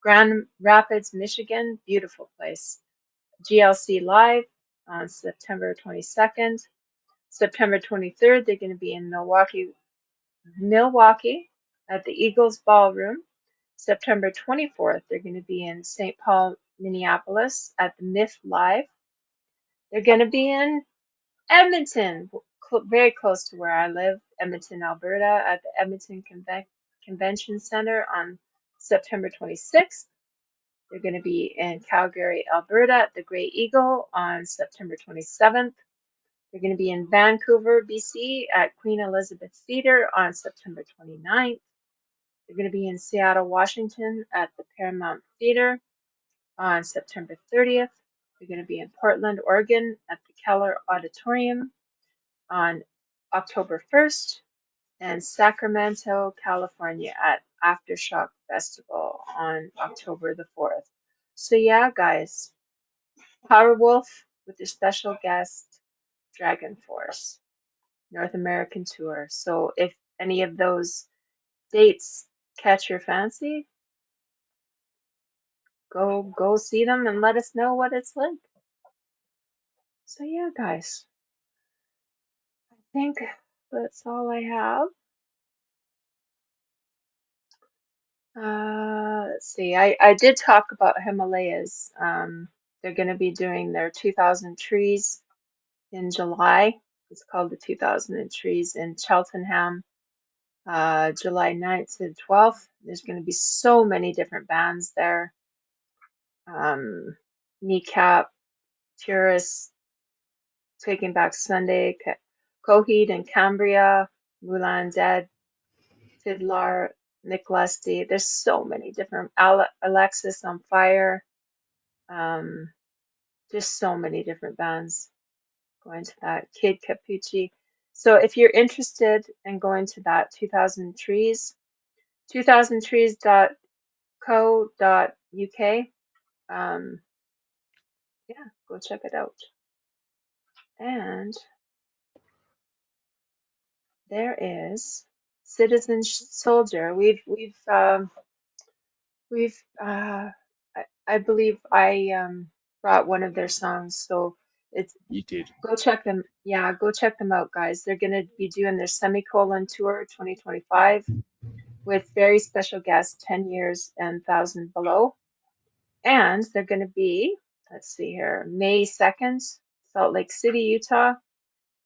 Grand Rapids, Michigan, beautiful place. GLC Live on September 22nd. September 23rd, they're going to be in Milwaukee at the Eagles Ballroom. September 24th, they're going to be in St. Paul, Minneapolis at the Myth Live. They're going to be in Edmonton, very close to where I live, Edmonton, Alberta, at the Edmonton Convention Center on September 26th. They're going to be in Calgary, Alberta at the Grey Eagle on September 27th. They're going to be in Vancouver, BC at Queen Elizabeth Theatre on September 29th. They're going to be in Seattle, Washington at the Paramount Theatre on September 30th. They're going to be in Portland, Oregon at the Keller Auditorium on October 1st. And Sacramento, California at Aftershock Festival on October the 4th. So yeah, guys, Powerwolf with their special guest, Dragon Force, North American tour. So if any of those dates catch your fancy, go see them and let us know what it's like. So yeah, guys, I think that's all I have. Let's see. I did talk about Himalayas. They're going to be doing their 2000 trees in July. It's called the 2000 trees in Cheltenham, July 9th to 12th. There's going to be so many different bands there. Kneecap, Tourist, Taking Back Sunday, Coheed and Cambria, Mulan Dead, Fiddler, Nick Lusty. There's so many different Alexis on Fire. Just so many different bands going to that. Kid Capucci. So if you're interested in going to that 2000 trees, 2000trees.co.uk. Yeah, go check it out. And there is Citizen Soldier. I believe I brought one of their songs, so it's You did. go check them. Yeah, go check them out, guys. They're gonna be doing their semicolon tour 2025 with very special guests, 10 Years and 1000 Below. And they're gonna be, let's see here, May 2nd, Salt Lake City, Utah.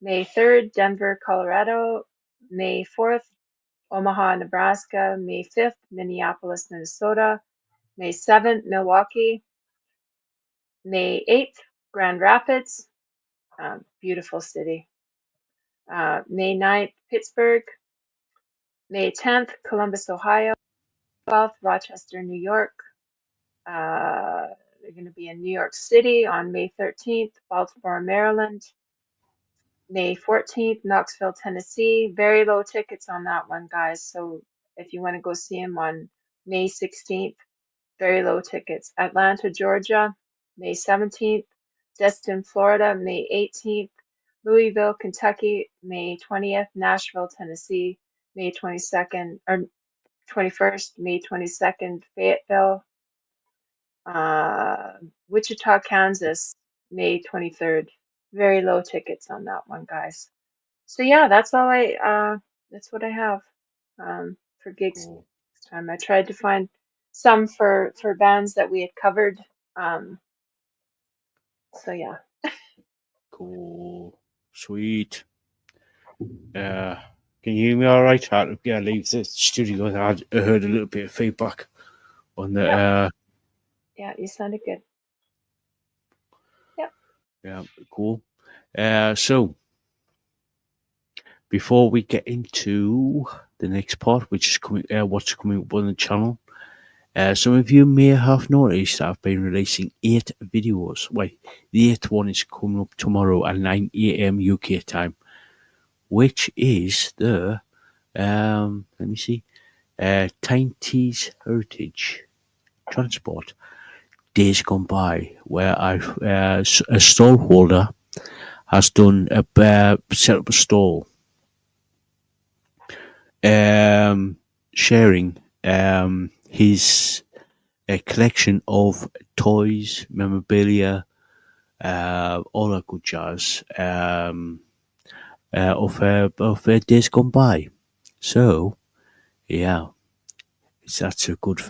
May 3rd, Denver, Colorado. May 4th, Omaha, Nebraska. May 5th, Minneapolis, Minnesota. May 7th, Milwaukee. May 8th, Grand Rapids, beautiful city. May 9th, Pittsburgh. May 10th, Columbus, Ohio. 12th, Rochester, New York. They're going to be in New York City on May 13th, Baltimore, Maryland. May 14th, Knoxville, Tennessee. Very low tickets on that one, guys. So if you want to go see him on May 16th, very low tickets. Atlanta, Georgia, May 17th. Destin, Florida, May 18th. Louisville, Kentucky, May 20th. Nashville, Tennessee, May 22nd or 21st. May 22nd. Fayetteville, Wichita, Kansas, May 23rd. Very low tickets on that one, guys. So yeah, that's all that's what I have for gigs Cool. this time. I tried to find some for bands that we had covered. So yeah. Cool. Sweet. Can you hear me all right? I had to leave the studio. I heard a little bit of feedback on the. Yeah. Yeah, you sounded good. Yep. Yeah, cool. So before we get into the next part, which is coming, what's coming up on the channel, some of you may have noticed that I've been releasing 8 videos. Wait, the 8th one is coming up tomorrow at 9 AM UK time, which is the Let me see. Tiny's Heritage Transport. Days gone by, where I've a stall holder has done set up a stall, sharing his collection of toys, memorabilia, all that good jazz of days gone by. So yeah, that's a good.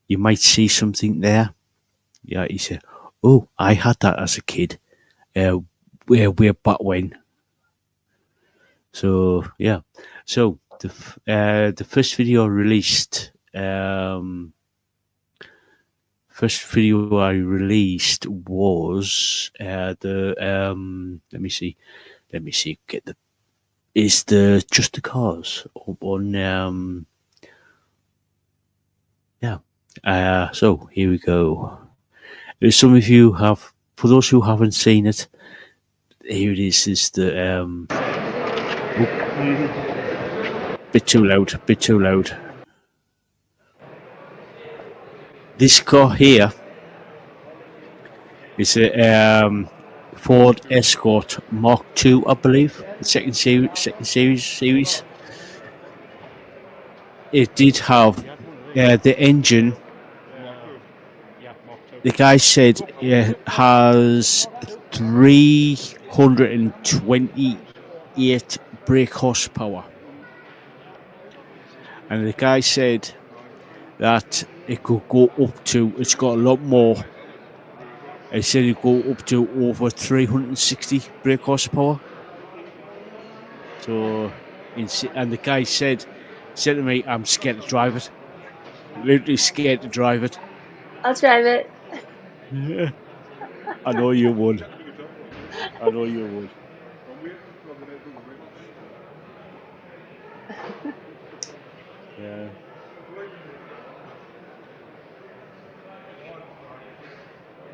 You might see something there. Yeah, he said, "Oh, I had that as a kid. Way back when." So yeah, so the first video released. First video I released was the let me see, get the is the Just the Cause up on yeah. So here we go. Some of you have, for those who haven't seen it, here it is. Is the bit too loud? Bit too loud. This car here is a Ford Escort Mark II, I believe. The second series. It did have the engine. The guy said it has 328 brake horsepower, and the guy said that it could go up to. It's got a lot more. He said it could go up to over 360 brake horsepower. So, and the guy said to me, "I'm scared to drive it. Literally scared to drive it." I'll drive it. I know you would. I know you would. Yeah.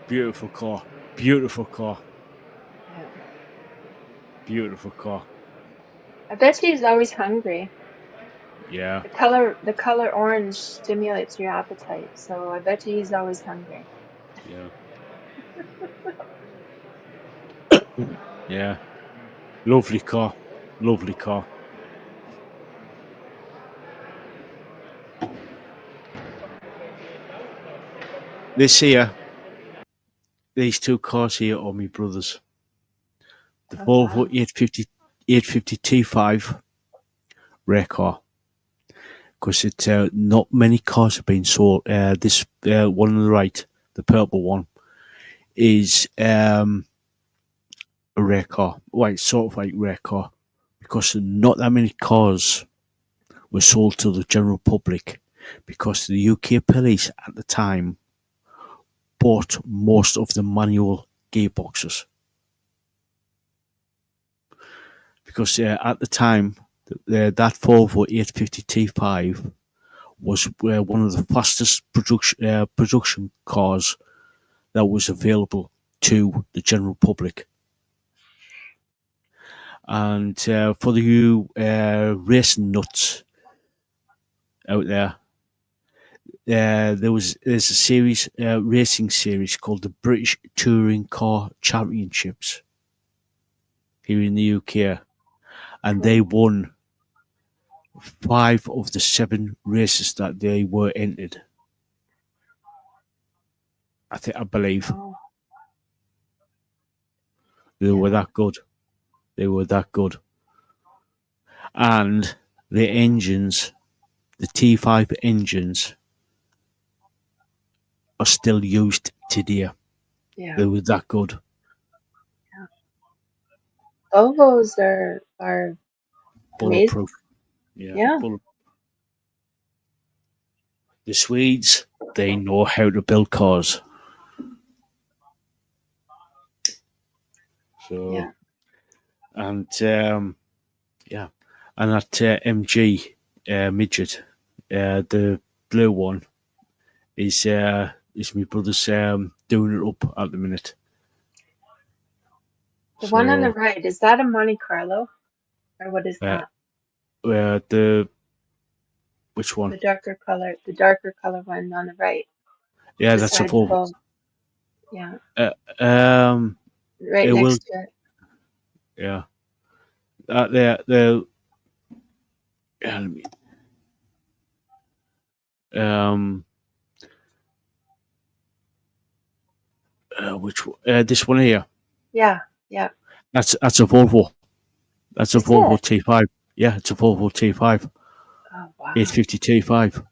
Beautiful car. Beautiful car. Yeah. Beautiful car. I bet he's always hungry. Yeah. The color orange stimulates your appetite, so I bet he's always hungry. Yeah. Yeah. Lovely car. Lovely car. This here, these two cars here are my brothers. The Oh Volvo wow. 850 T5 rare car. Because it's not many cars have been sold. This one on the right, the purple one, is a rare car. Well, it's sort of like rare car. Because not that many cars were sold to the general public. Because the UK police at the time bought most of the manual gearboxes. Because at the time, that Volvo 850 T5 was one of the fastest production cars that was available to the general public. And for the you racing nuts out there, there's a racing series called the British Touring Car Championships here in the UK, and they Cool. won 5 of the 7 races that they were entered. I believe Oh they were yeah. that good. They were that good, and the engines, the T5 engines, are still used today. Yeah. They were that good. Yeah. Volvos are amazing. Bulletproof. Yeah, Yeah. bullet. The Swedes, they know how to build cars. So, Yeah. and yeah, and that MG midget, the blue one, is my brother's doing it up at the minute. The one on the So right, is that a Monte Carlo? Or what is Uh, that? which one? The darker color one on the right, Yeah, that's a beside the Volvo. bowl. Yeah, Uh, um, right it will. next to it. Yeah, the let me, um, which one? This one here. Yeah, yeah. That's a Volvo. That's a Is Volvo it? T5. Yeah, it's a Volvo T5, Oh, wow. 850 T5.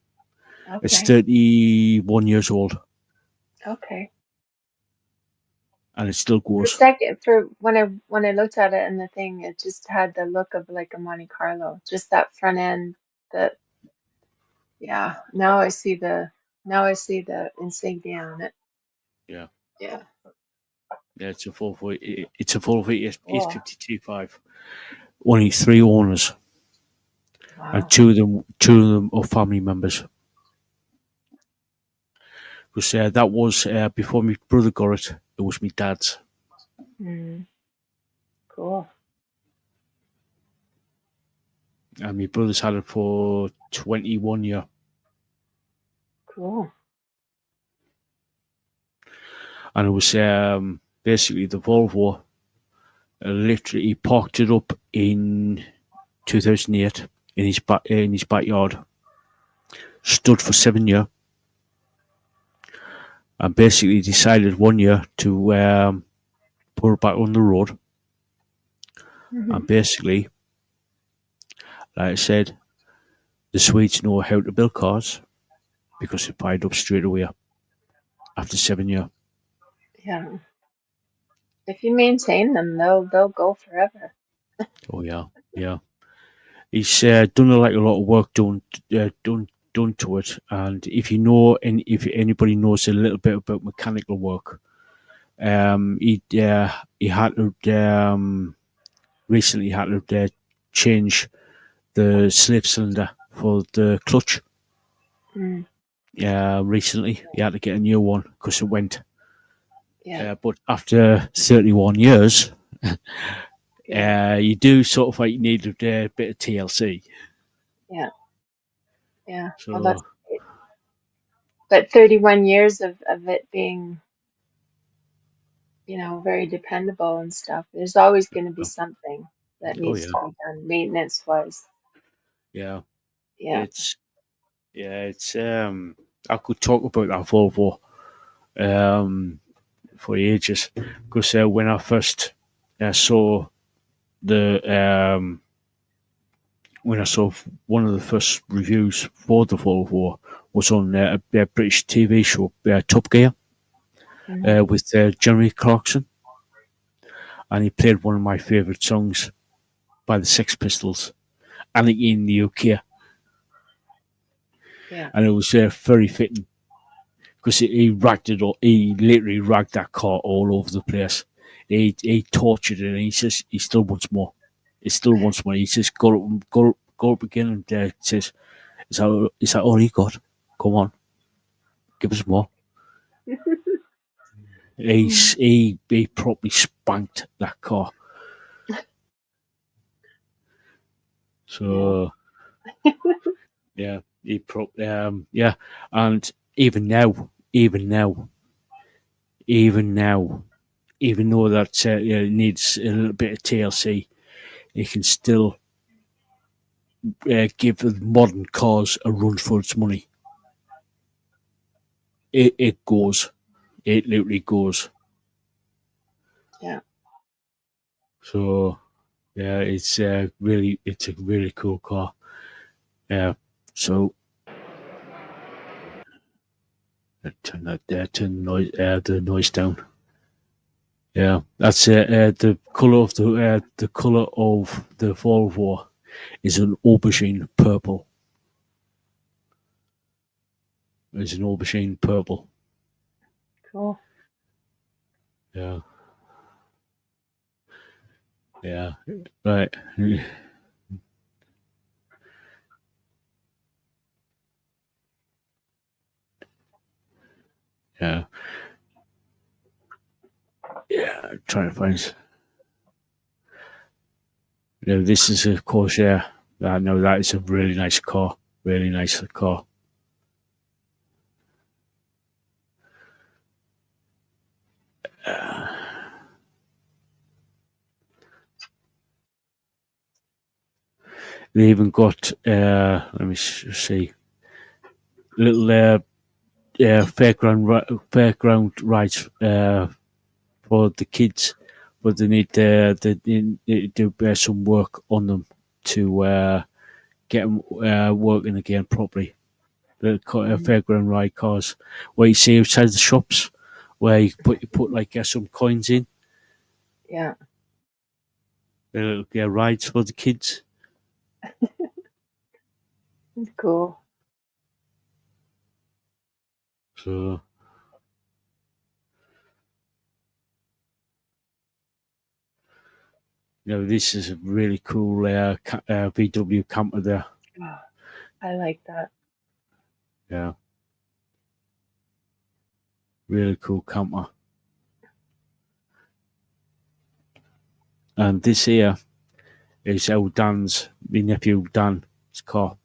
It's Okay, 31 years old, okay. and it still For a goes. second, for when I looked at it in the thing, it just had the look of like a Monte Carlo, just that front end. That Yeah. Now I see the insignia on it. Yeah, Yeah. yeah, it's a Volvo. It's a Volvo Cool. 850 T5. Only three owners, and Wow. two of them are family members. Because that was before my brother got it. It was my dad's, Mm, cool. and my brother's had it for 21 years. Cool. And it was basically the Volvo. Literally, he parked it up in 2008 in his backyard. Stood for 7 years, and basically decided one year to put it back on the road. Hmm. And basically, like I said, the Swedes know how to build cars because it fired up straight away after 7 years. Yeah. If you maintain them, they'll go forever. Oh yeah, yeah. He's done like a lot of work done to it. And if you know, and if anybody knows a little bit about mechanical work, he had to recently had to change the slip cylinder for the clutch. Mm, Recently he had to get a new one because it went. yeah. But after 31 years, Yeah. you do sort of like need a bit of TLC. Yeah. Yeah. Well, So that's great. But 31 years of it being, very dependable and stuff. There's always going to be something that oh needs yeah, to be done maintenance wise. yeah. Yeah. It's it's I could talk about that Volvo um for ages because when I first saw the when I saw one of the first reviews for the Volvo was on a British TV show, Top Gear, Mm, with Jeremy Clarkson, and he played one of my favourite songs by the Sex Pistols, Anarchy in the UK, yeah. and it was very fitting because he ragged it all. He literally ragged that car all over the place. He tortured it, and he says he still wants more. He still wants more. He says go up again, and says, "Is that all you got? Come on, give us more." Mm, He properly spanked that car. yeah. So yeah, yeah, and even now, even though that it needs a little bit of TLC, it can still give the modern cars a run for its money. It goes, it literally goes. Yeah. So yeah, it's a really cool car. Yeah, so turn the noise down. Yeah, that's it. The color of the Volvo is an aubergine purple. It's an aubergine purple. Cool. Yeah, yeah, right. Yeah, yeah. Trying to find. This is, of course, yeah. I know that is a really nice car. Really nice car. They even got, let me see, little fairground rides for the kids, but they need to do some work on them to get them working again properly. The fairground ride cars, where you see outside the shops, where you put like some coins in, Yeah, the little rides for the kids. it's cool. So this is a really cool VW camper there. Oh, I like that. Yeah, really cool camper. And this here is our Dan's, my nephew Dan's car.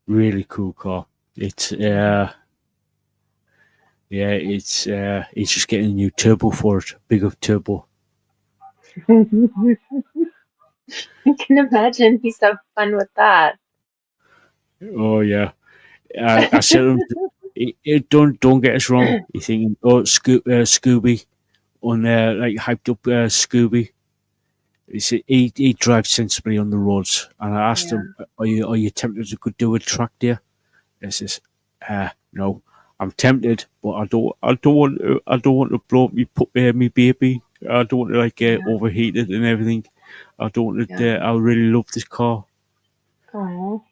Really cool car. It's it's he's just getting a new turbo for it, bigger turbo. I can imagine he's have fun with that. Oh yeah, I said to him, don't get us wrong. You thinking, Scooby on like hyped up Scooby. He drives sensibly on the roads, and I asked Yeah, him, are you tempted to go do a track there? He says, no, I'm tempted, but I don't want to blow up me baby. I don't want to like get yeah, overheated and everything. I don't want yeah. to. I really love this car. Oh,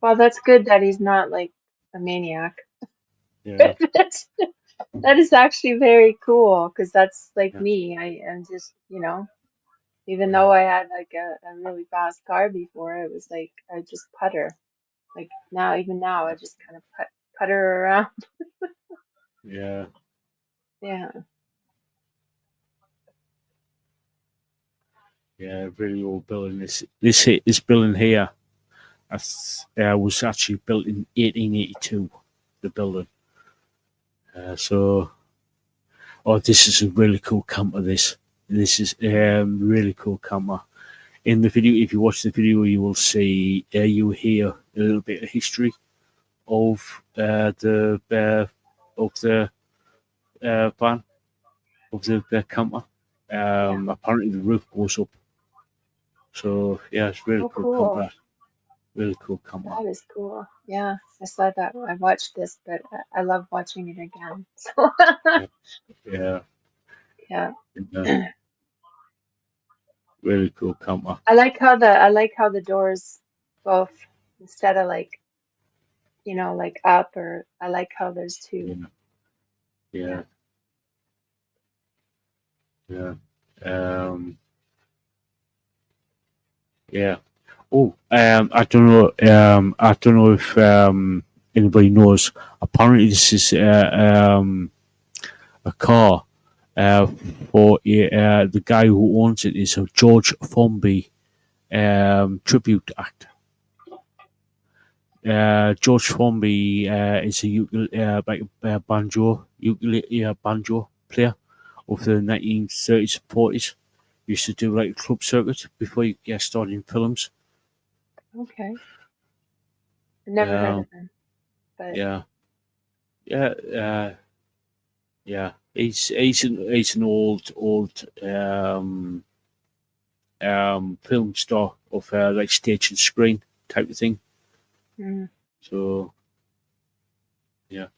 well, that's good that he's not like a maniac. Yeah, That's, that is actually very cool because that's like yeah, me. I am just, even yeah, though I had like a really fast car before, it was like I just putter. Like now, even now, I just kind of putter around. yeah, Yeah. yeah. Really old building. This building here, was actually built in 1882. The building. So, oh, this is a really cool camper. This is really cool camper. In the video, if you watch the video, you will see, you will hear a little bit of history of the van of the camper. Yeah. Apparently, the roof goes up. So yeah, it's really Oh, cool cool. camper. Really cool camper. That is cool. Yeah, I saw that. I watched this, but I love watching it again. So Yeah, yeah, yeah. yeah. Really cool camper. I like how the doors both instead of like, like up or I like how there's two. Yeah, Yeah. yeah, yeah. Um, yeah. Oh, I don't know if anybody knows. Apparently, this is a car for the guy who owns it is a George Formby tribute act. George Formby is like a banjo player of the 1930s and 40s. Used to do like a club circuit before you get started in films. Okay. I never heard Um, of him, but yeah, yeah, yeah. He's an old film star of like stage and screen type of thing. mm, So yeah,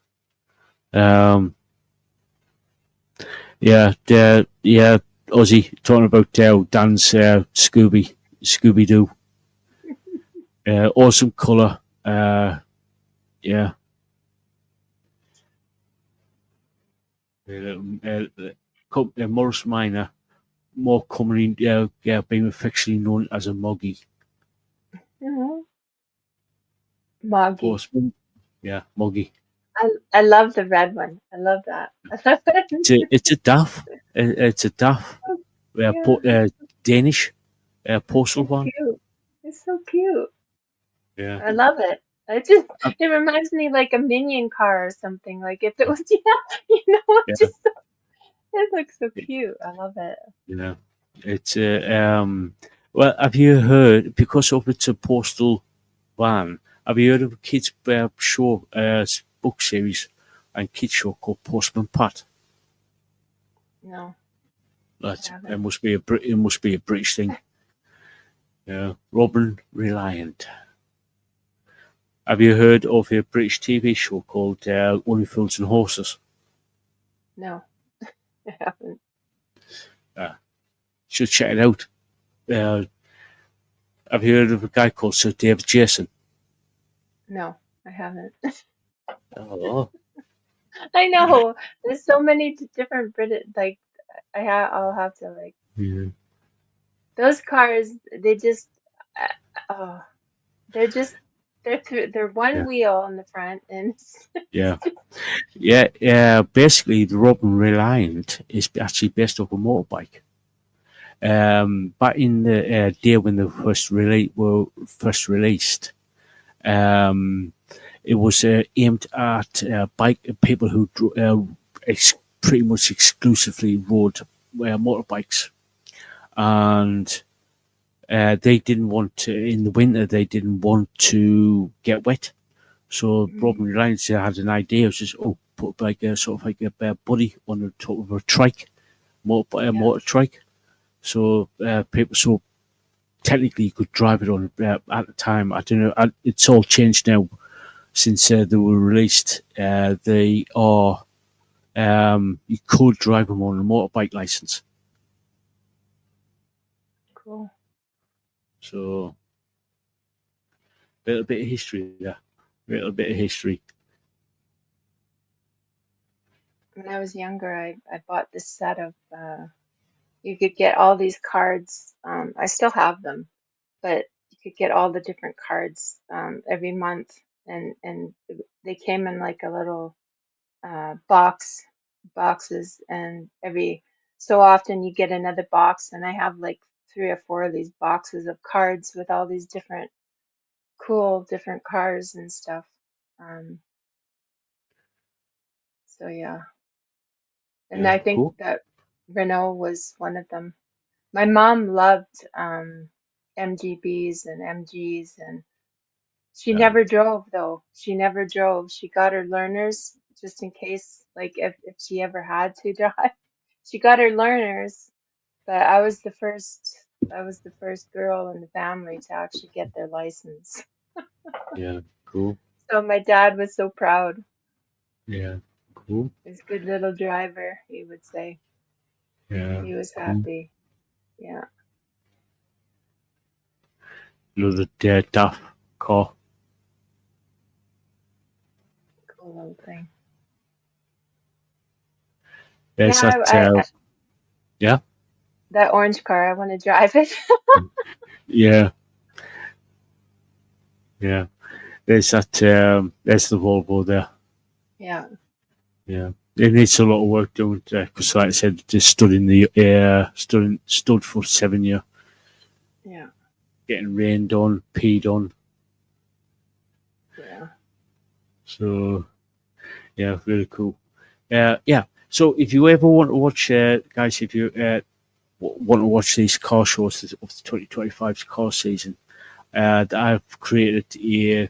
um, yeah. Ozzy talking about Dan's Scooby Doo. Awesome color. Yeah. Morris Minor, more commonly being affectionately known as a Moggy. mhm. Moggy. Horseman. Yeah, Moggy. I love the red one. I love that. I love it. It's a daff. It's a daff. Yeah, Danish it's postal so van. cute. It's so cute. Yeah. I love it. Uh, It reminds me like a minion car or something. Like if it was, yeah, yeah. it looks so cute. I love it. Yeah. It's well, have you heard, because of it's a postal van, have you heard of a kids show book series and kids show called Postman Pat? No, I That haven't. it must be a British thing. Yeah. Robin Reliant. Have you heard of a British TV show called Only Fools and Horses? No, I haven't. Should check it out. Uh, have you heard of a guy called Sir David Jason? No, I haven't. Oh, I know. There's so many different British like I'll have to like yeah, those cars. They just oh, they're just they're one yeah, wheel on the front and yeah, yeah, yeah. Basically, the Robin Reliant is actually based off a motorbike. Back in the day when they were first released, um, it was aimed at bike people who pretty much exclusively rode motorbikes, and they didn't want to, in the winter. They didn't want to get wet, so Robin Reliance had an idea. It was just put like a sort of like a buddy on the top of a trike, yeah, motor trike. So people, so technically you could drive it on at the time. I don't know. It's all changed now since they were released. They are you could drive them on a motorbike license. cool. So a little bit of history there. A little bit of history. When I was younger, I bought this set of you could get all these cards. I still have them, but you could get all the different cards every month, and they came in like a little boxes, and every so often you get another box, and I have like three or four of these boxes of cards with all these different cool different cars and stuff. Um, so yeah, and Yeah, I think cool. that Renault was one of them. My mom loved MGBs and MGs, and she Yeah, never drove though. She never drove. She got her learners just in case, like if she ever had to drive. She got her learners, but I was the first girl in the family to actually get their license. yeah, cool. So my dad was so proud. Yeah, cool. He's a good little driver, he would say. Yeah, He was cool. happy. Yeah, Another tough car. cool little thing. There's Yeah, that. Yeah, that orange car, I want to drive it. yeah, yeah. There's that. There's the Volvo there. Yeah, Yeah, it needs a lot of work doing because, like I said, it just stood in the stood for 7 years, yeah, getting rained on, peed on. yeah. So yeah, really cool. Yeah. So if you ever want to watch, guys, if you want to watch these car shows of the 2025 car season, I've created a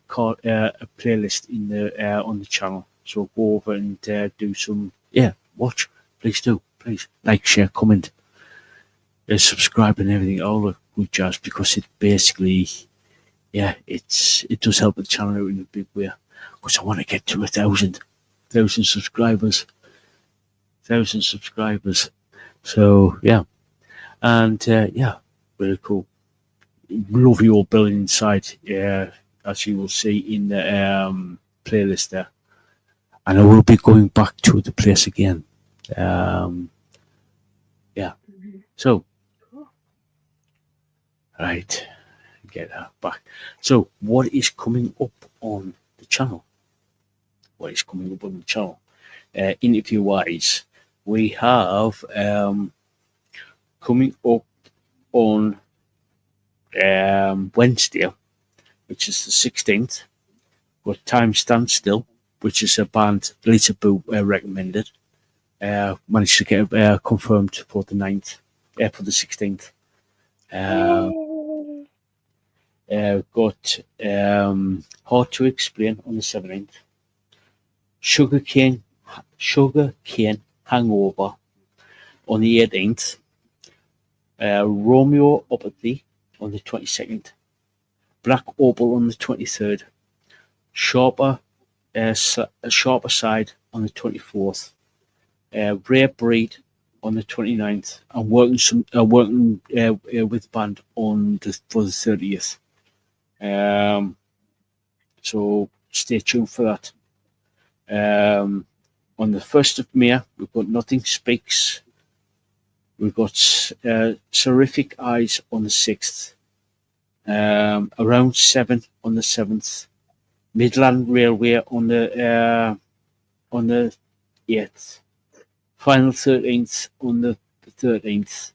playlist in the on the channel. So go over and do some watch. Please do. Please like, share, comment, subscribe, and everything. All the good jazz because it basically it does help the channel out in a big way. Because I want to get to 1,000 subscribers. 1,000 subscribers. So yeah, and really cool. Lovely old building inside, as you will see in the playlist there. And I will be going back to the place again. Um, yeah. Hmm. So, Cool. right, get that back. So, what is coming up on the channel? What is coming up on the channel? Interview wise, we have coming up on Wednesday, which is the 16th, got Time Stand Still, which is a band Lisaboo recommended. Managed to get confirmed for the 9th, for the 16th. Got Hard to Explain on the 17th. Sugarcane Hangover on the 18th. Romeo Apathy on the 22nd. Black Opal on the 23rd. Sharper Side on the 24th. Rare Breed on the 29th. I'm working with band for the 30th. So stay tuned for that. On the 1st of May, we've got Nothing Speaks. We've got Seraphic Eyes on the 6th. Around 7 on the 7th. Midland Railway on the 8th. Final 13th on the 13th.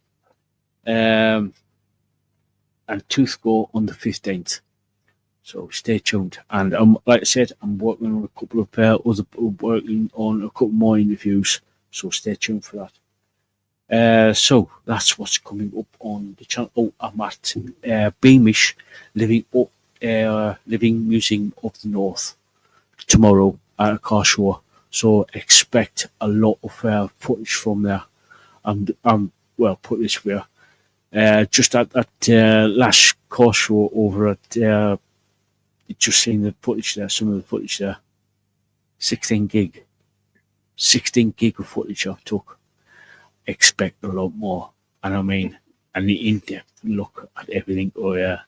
And Tooth Go on the 15th. So stay tuned. And like I said, I'm working on a couple more interviews. So stay tuned for that. So that's what's coming up on the channel. Oh, I'm at Beamish Living Museum of the North tomorrow at a car show. So expect a lot of footage from there. And well, put it this way, just at that last car show over at just seeing the footage there, some of the footage there. 16 gig of footage I took. Expect a lot more. And I mean, and the in-depth look at everything. Oh yeah,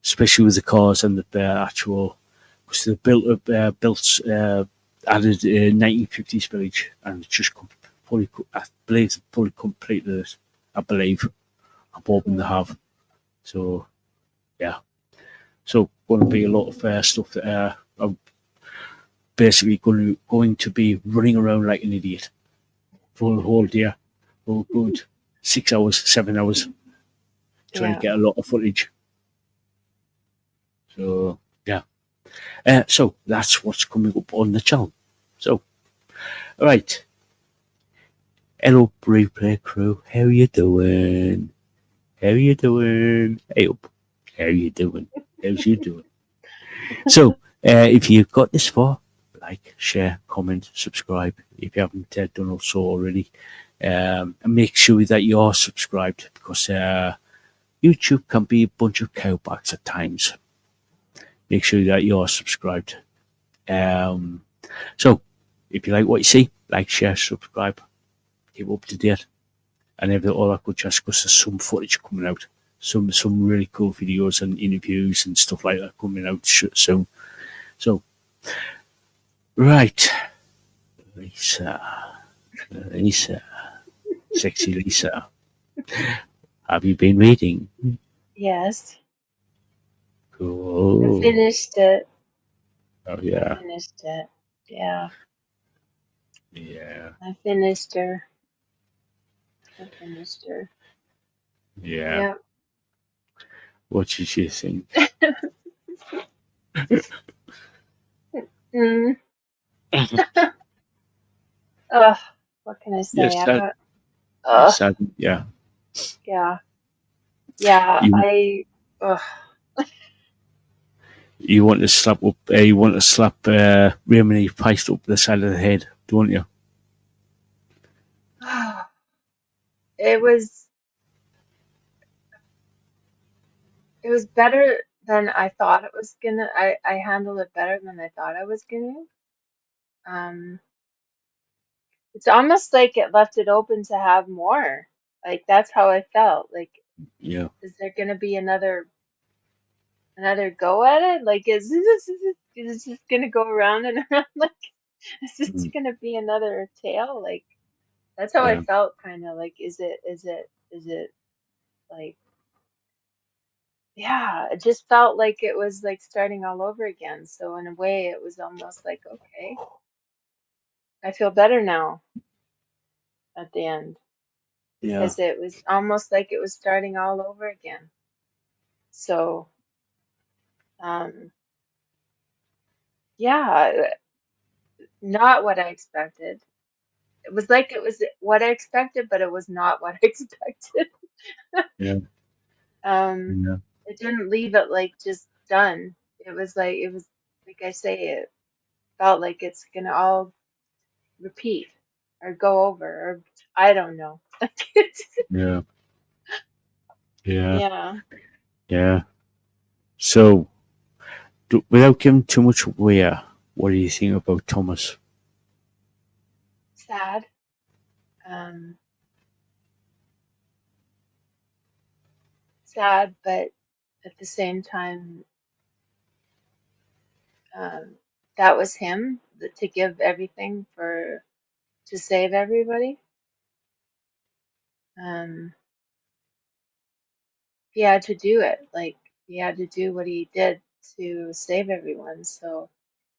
especially with the cars and the actual, because they built added 1950s village, and it's just fully completed it. I believe. I'm hoping they have. So yeah. So going to be a lot of stuff that I'm basically going to be running around like an idiot for the whole day. Oh, good 6 hours, 7 hours, trying to get a lot of footage. So yeah. So that's what's coming up on the channel. So, all right. Hello, replay crew. How you doing? Hey up. How you doing? How's you doing? So, if you've got this far, like, share, comment, subscribe. If you haven't done so already, and make sure that you are subscribed, because YouTube can be a bunch of cowbacks at times. Make sure that you are subscribed. So, if you like what you see, like, share, subscribe, keep up to date, and all that good jazz, because there's some footage coming out. Some really cool videos and interviews and stuff like that coming out soon. So, right, Lisa, sexy Lisa, have you been reading? Yes. Cool. I finished it. Oh yeah. I finished it. Yeah. Yeah. I finished her. I finished her. Yeah. Yeah. What did you think? Mm. Ugh. What can I say? Yes, I got. yes, Ugh. yeah. Yeah. Yeah. Ugh. You want to slap up? You want to slap Raymond E Feist up the side of the head, don't you? It was. It was better than I thought it was gonna. I handled it better than I thought I was gonna. It's almost like it left it open to have more. Like that's how I felt. Like, Yeah. is there gonna be another go at it? Like, is this just gonna go around and around? Like, is this Mm, gonna be another tale? Like, that's how I yeah. felt. Kind of like, is it like, yeah, it just felt like it was like starting all over again. So in a way, it was almost like, okay, I feel better now at the end. because it was almost like it was starting all over again. So, yeah, not what I expected. It was like it was what I expected, but it was not what I expected. Yeah. Um, Yeah. it didn't leave it like just done. It was like I say, it felt like it's gonna all repeat or go over, or I don't know. Yeah. Yeah. Yeah, Yeah. So, without giving too much away, what do you think about Thomas? sad. Um, Sad, but at the same time, um, that was him to give everything for to save everybody. Um, he had to do it. Like he had to do what he did to save everyone. So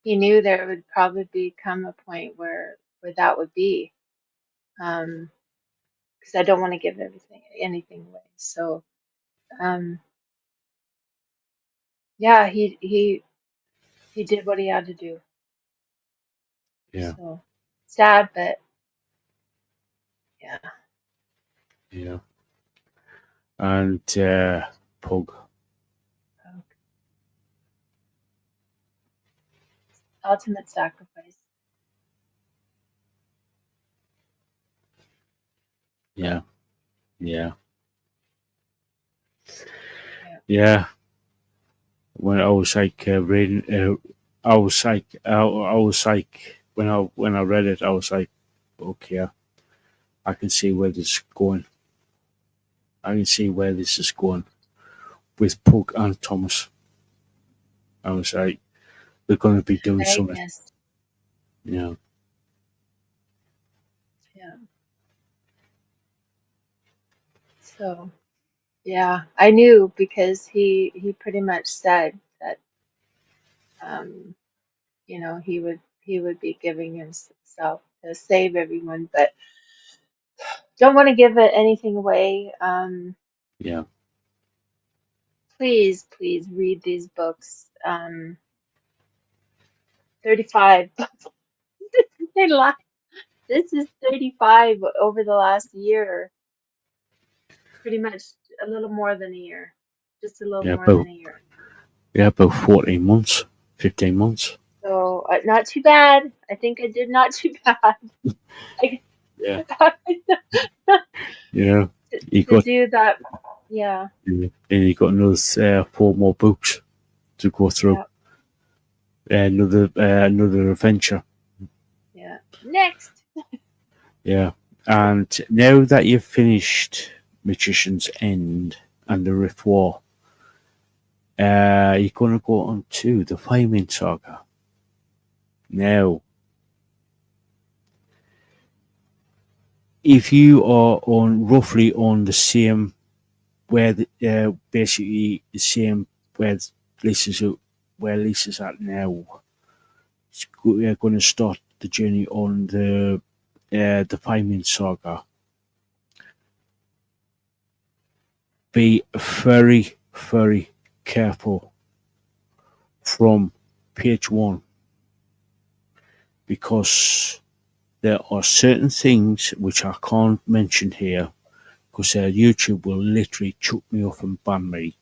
he knew there would probably come a point where that would be. Because I don't want to give anything away. So um, yeah, he did what he had to do. Yeah. So sad, but yeah. Yeah. And Pug. Okay. Ultimate sacrifice. Yeah. Yeah. Yeah. Yeah. When I was like reading, I was like when I read it, I was like, okay, I can see where this is going. I can see where this is going with Pug and Thomas. I was like, they're going to be doing something. Magnus. Yeah. Yeah. So yeah, I knew because he pretty much said that he would be giving himself to save everyone, but don't want to give anything away. Yeah. Please read these books. 35 they lie. This is 35 over the last year, pretty much a little more than a year, just a little Yeah. more than a year. About 14 months, 15 months. So not too bad. I think I did not too bad. I, Yeah. to, Yeah. You to got do that. Yeah, and you got another 4 more books to go through. yeah, Another adventure. yeah. Next. Yeah. And now that you've finished Magician's End and the Rift War, you're going to go on to the Fireman Saga. Now, if you are on roughly on the same basically the same where Lisa's where Lisa's at now, we're going to start the journey on the Fireman Saga. Be very, very careful from page 1 because there are certain things which I can't mention here because YouTube will literally chuck me off and ban me.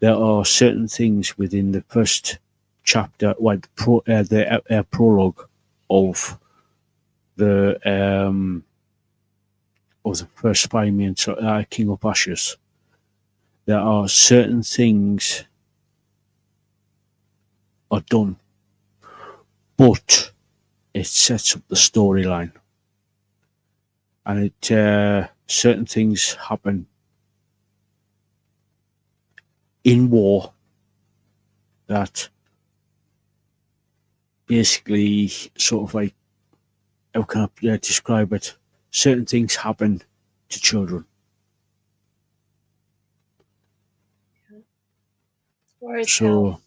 There are certain things within the first chapter, like the prologue of the first Fireman, King of Ashes. There are certain things are done, but it sets up the storyline, and certain things happen in war that basically sort of like how can I describe it? Certain things happen to children, War is hell.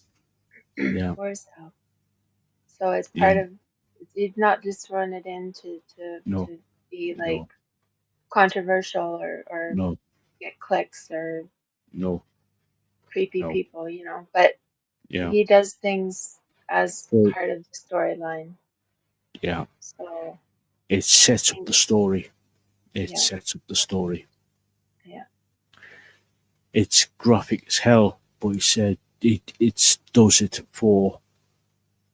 so yeah, War is hell. So it's part yeah, of. You've not just thrown it in to no, to be like no, controversial or no, get clicks or no, creepy no. people, you know, but Yeah, he does things as so part of the storyline. yeah, So, it sets up and the story. It yeah, sets up the story. yeah, It's graphic as hell, but he said it does it for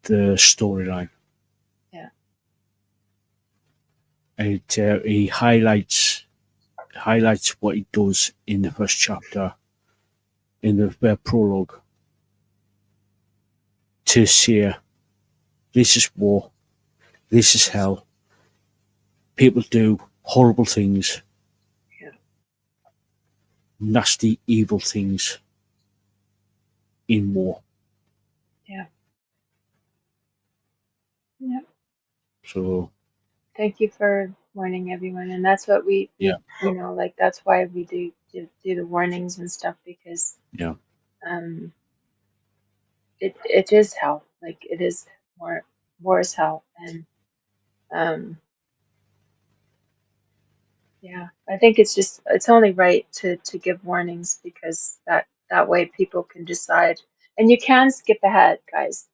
the storyline. yeah, And he highlights what he does in the first chapter in the prologue to say this is war, this is hell. People do horrible things, yeah, nasty, evil things in war. yeah, yeah. So Thank you for warning everyone. And that's what yeah, you know, like that's why we do the warnings and stuff because yeah, um it is hell. Like it is war is hell. And um yeah, I think it's only right to give warnings because that way people can decide. And you can skip ahead, guys.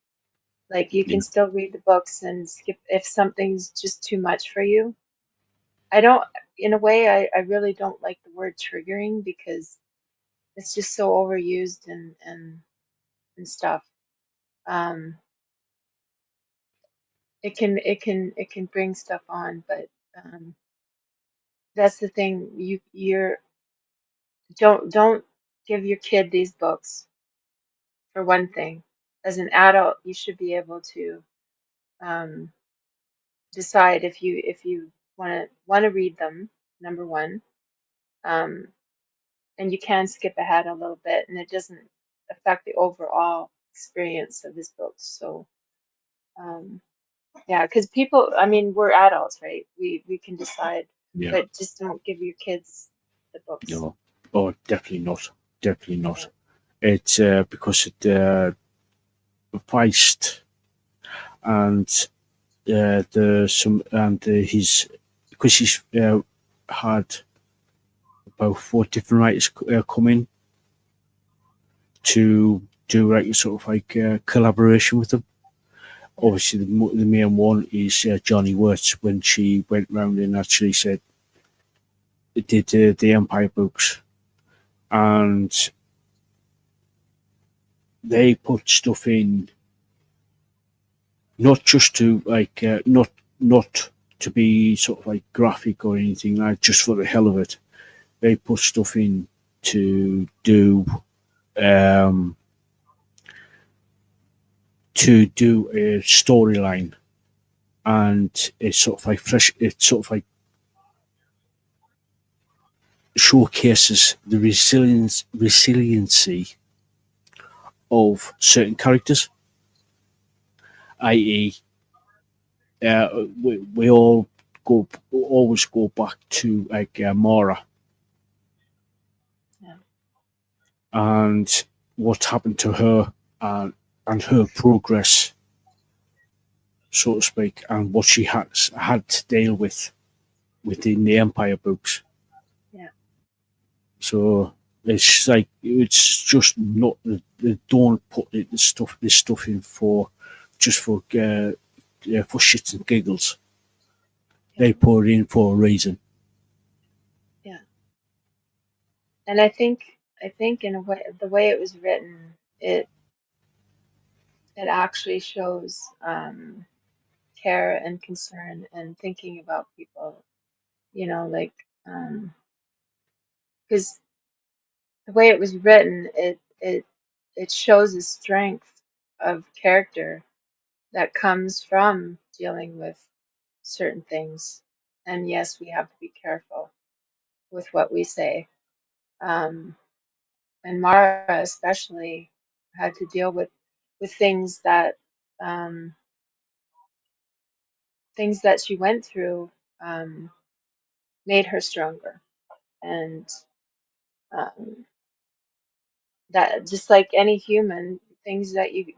Like you yeah, can still read the books and skip if something's just too much for you. I don't, in a way, I really don't like the word triggering because it's just so overused and stuff. Um, it can bring stuff on, but that's the thing. You're don't give your kid these books for one thing. As an adult, you should be able to um, decide if you want to read them. Number one, um, and you can skip ahead a little bit, and it doesn't affect the overall experience of his books. So, um, yeah, because people, I mean, we're adults, right? We can decide, yeah. but just don't give your kids the books. No, oh, definitely not, definitely not. Yeah, It's because it Feist and the some and his because he's had about four different writers come in to do like sort of like collaboration with them. yeah, Obviously, the main one is Johnny Wirtz when she went round and actually said it did the Empire books, and they put stuff in not just to like not to be sort of like graphic or anything like just for the hell of it. They put stuff in um, to do a storyline, and it's sort of like fresh. It sort of like showcases the resiliency of certain characters, i.e., we all always go back to like Mara yeah, and what happened to her and her progress, so to speak, and what she had to deal with within the Empire books. yeah, So it's like it's just not they don't put this stuff in for just for shits and giggles. yeah, They put it in for a reason. yeah. And I think in a way, the way it was written, it actually shows care and concern and thinking about people. You know, like because the way it was written, it shows a strength of character that comes from dealing with certain things. And yes, we have to be careful with what we say. Um, and Mara especially had to deal with um, things that she went through um, made her stronger. And um, that just like any human,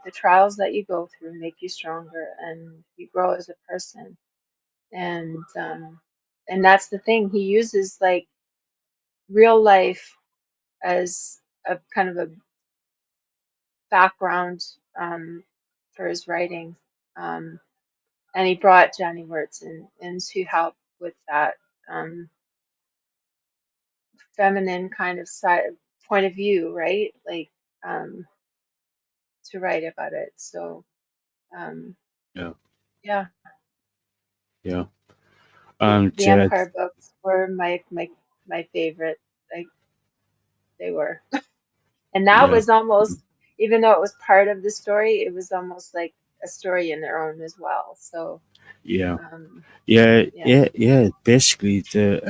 the trials that you go through make you stronger and you grow as a person. And and that's the thing. He uses like real life as a kind of a background for his writing. Um, and he brought Johnny Wirtz in to help with that feminine kind of side point of view, right? Like um, to write about it. So um, yeah, yeah, yeah. the And the Empire books were my favorite. Like they were, and that yeah, was almost, even though it was part of the story, it was almost like a story in their own as well. So yeah, um, yeah, yeah, yeah, yeah. Basically, the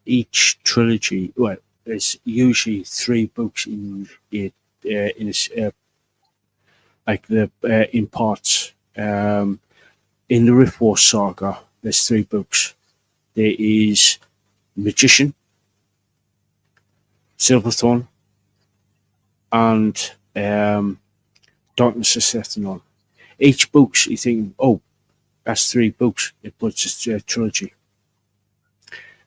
each trilogy, well, there's usually 3 books in it, like the in parts. In the Rift War saga, there's 3 books. There is Magician, Silverthorn, and Darkness is Setting On. Each book's you think, oh, that's 3 books. It puts it's a trilogy.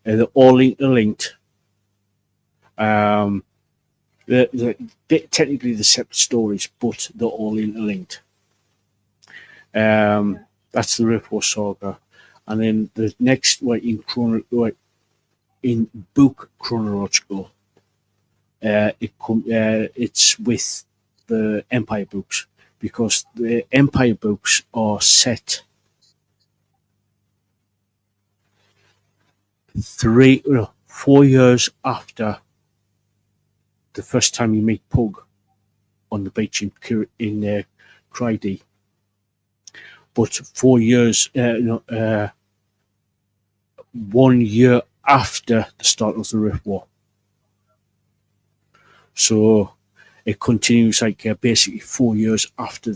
They're all interlinked. Um, technically they're separate stories, but they're all interlinked. yeah, That's the Rift War saga, and then the next one in book chronological, it's with the Empire books because the Empire books are set 4 years after the first time you meet Pug on the beach in Cryde, but 4 years, 1 year after the start of the Rift War. So it continues like basically 4 years after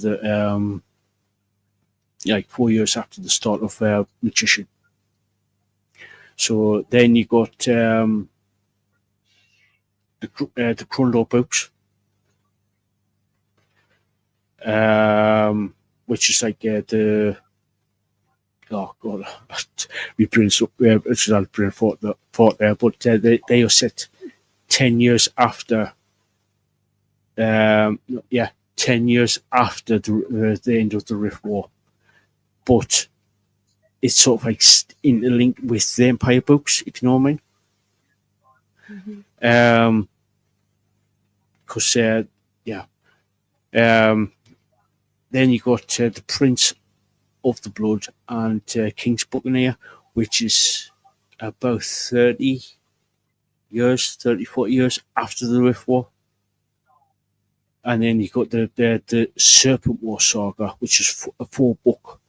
like 4 years after the start of Magician. So then you got the Crundle books, which is like the oh god, we brains up. It's not brain thought there, but they are set 10 years after. Yeah, 10 years after the end of the Rift War, but it's sort of like interlinked with the Empire books, if you know what I hmm mean. Because yeah, um, then you got the Prince of the Blood and King's Buccaneer, which is about 30 years, 40 years after the Rift War. And then you got the Serpent War saga, which is a 4 book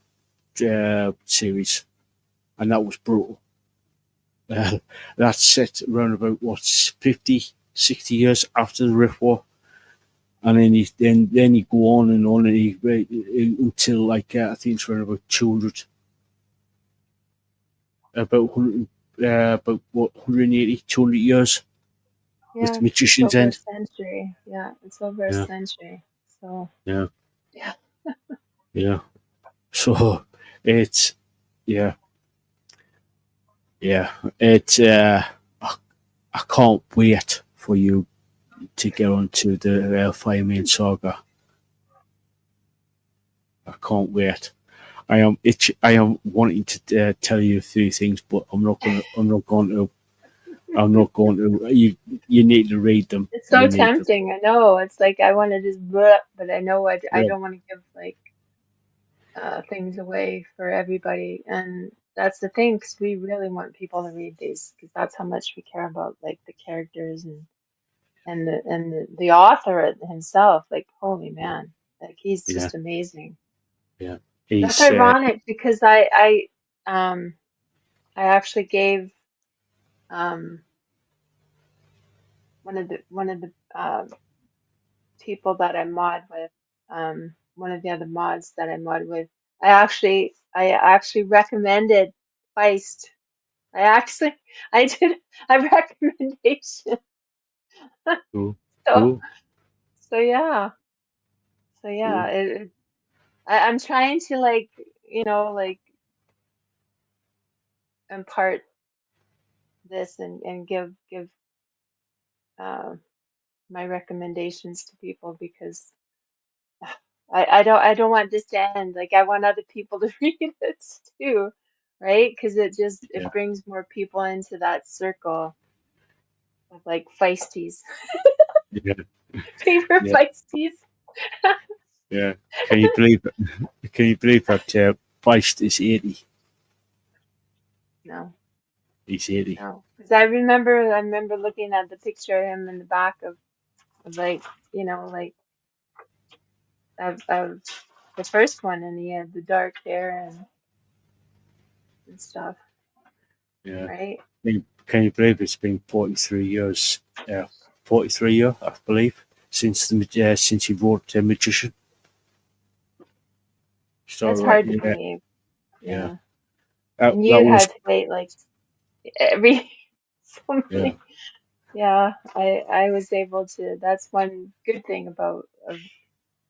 series, and that was brutal. Uh, that's set around about what 50, 60 years after the Rift War, and then you go on and until like I think it's around about 200, about 100, about what 180, 200 years with yeah. the It's Magician's over a End. century. Yeah, it's over a Yeah, century. So yeah, yeah, yeah. So it's yeah, yeah. It's I can't wait for you to get onto the Fireman saga. I can't wait. I am wanting to tell you a few things, but I'm not gonna. I'm not going to. I'm not going to. You need to read them. it's so You need to. tempting. I know. It's like I want to just, bleh, but I know I Yeah, don't want to give like things away for everybody. And that's the thing, because we really want people to read these, because that's how much we care about like the characters and the author himself. Like, holy yeah, man, like he's yeah, just amazing. yeah. That's He's ironic because I actually gave um one of the people that I mod with, one of the other mods that I mod with, I actually recommended Feist. I actually I did a recommendation. cool, So cool. so yeah. So Cool. yeah, I'm trying to like, like impart. this and give uh, my recommendations to people because I don't want this to end. Like I want other people to read it too, right? Because it Yeah, brings more people into that circle of like feisties, yeah, favorite yeah, feisties. yeah. Can you believe it? Can you believe that Feist is 80? No, He's 80. no, because I remember looking at the picture of him in the back of like like of the first one, and he had the dark hair and stuff, Yeah. right? Can you believe it's been 43 years? 43 years, I believe, since he wrote Magician. That's So, hard to yeah, believe. yeah. Yeah, That, and that you was, had to wait like every so yeah, many. Yeah, I was able to. That's one good thing about of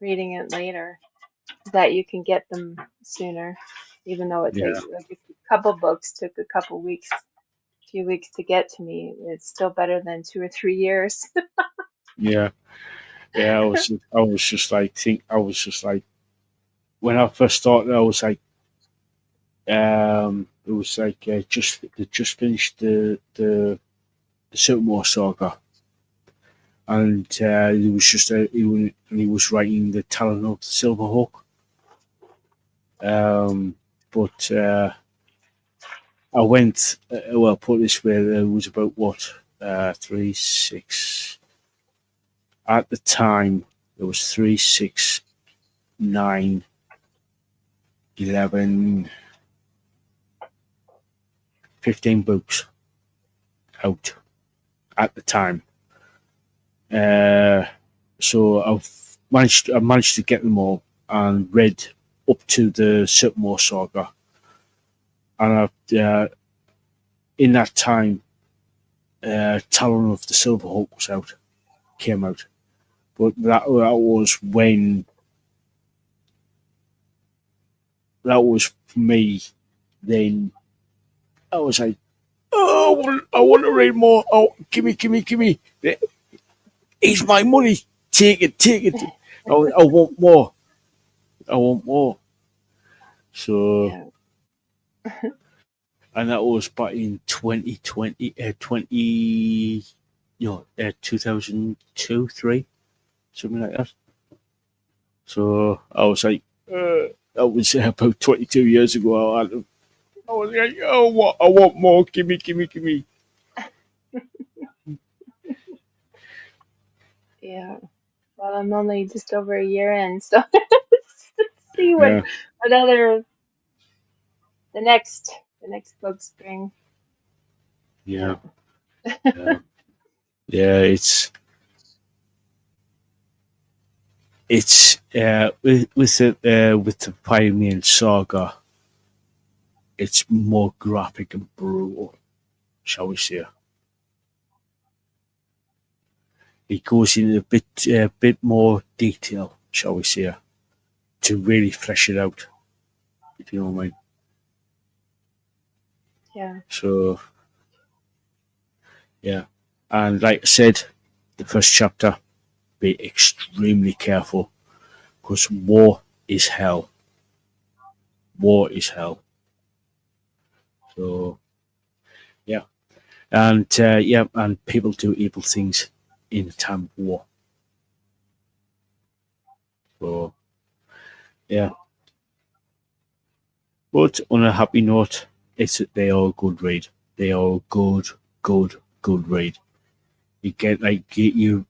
reading it later, that you can get them sooner, even though it takes yeah, like if a couple books took a couple weeks, few weeks to get to me. It's still better than 2 or 3 years. yeah, yeah. I was just like, when I first started, I was like, it was like they just finished the Silvermore saga, and it was just he was writing the Talon of the Silverhawk. But I went well. Put it this way, there was about what 3, 6 at the time. There was 3, 6, 9, 11, 15 books out at the time. Uh, so I managed to get them all and read up to the Silvermore saga, and in that time, Talon of the Silverhawk came out. But that was for me. Then I was like, oh, I want to read more. Oh, give me. It's my money. Take it. I want more. I want more. So, Yeah, and that was back in 2020, 2002, 3, something like that. So I was like, that was about 22 years ago. I was like, oh, what? I want more. Give me. yeah. Well, I'm only just over a year in, so let's see Yeah, what other the next books bring. yeah, Yeah. yeah, yeah. It's with the Pioneer Saga. It's more graphic and brutal, shall we say? It goes into a bit more detail, shall we say, to really flesh it out. If you know what I mean. Yeah. So yeah, and like I said, the first chapter, be extremely careful because war is hell. War is hell. So yeah, and yeah, and people do evil things in a time of war. So yeah, but on a happy note, they are a good read. They are a good read. You get you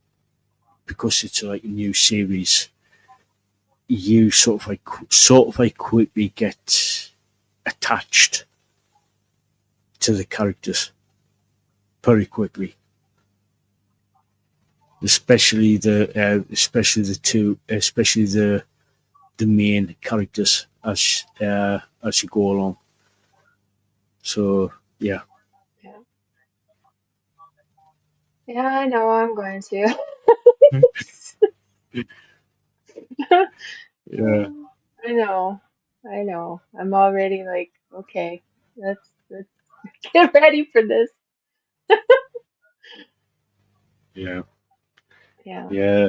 because it's like a new series. You sort of like quickly get attached to the characters very quickly, especially the main characters as you go along. So yeah, Yeah. Yeah, I know I'm going to. yeah, I know. I know. I'm already like, okay, let's get ready for this. Yeah. Yeah, Yeah.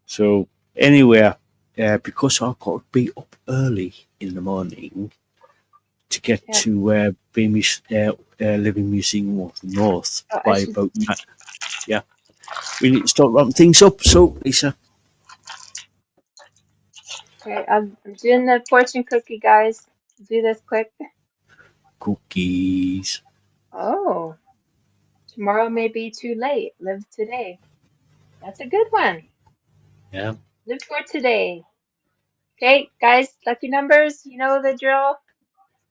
So anyway, because I've got to be up early in the morning to get yeah. to Living Museum of the North Oh, I by should. about yeah, we need to start wrapping things up. So Lisa, Okay, I'm doing the fortune cookie, guys. Do this quick. cookies. Oh, tomorrow may be too late. Live today. That's a good one. Yeah, Live for today. Okay, guys, lucky numbers. You know the drill.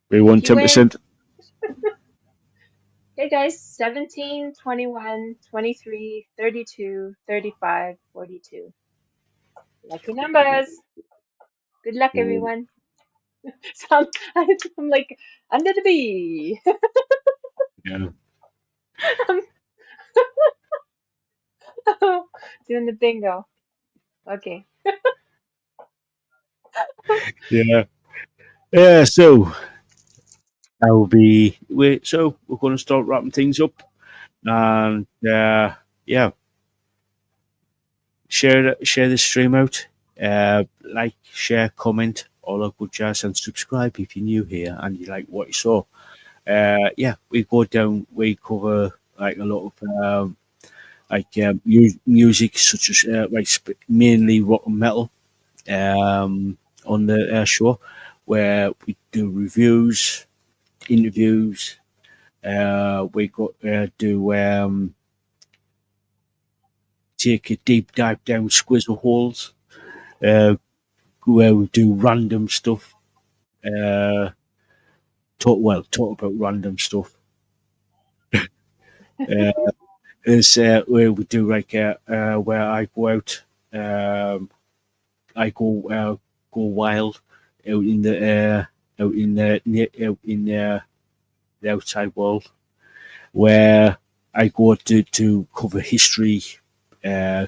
we If won you win, 10%. okay, guys, 17, 21, 23, 32, 35, 42. Lucky numbers. Good luck, Oh, everyone. So I'm like under the bee. yeah, Doing the bingo. Okay. yeah, yeah. So I will be. So we're going to start wrapping things up, and yeah, share the stream out. Like, share, comment, all that good jazz, and subscribe if you're new here and you like what you saw. Yeah, we go down. We cover like a lot of music, such as mainly rock and metal, on the show, where we do reviews, interviews. We got do take a deep dive down squizzle holes, uh, where we do random stuff. Uh, talk about random stuff. Uh, is where we do like where I go out. I go wild out in the the outside world, where I go to cover history,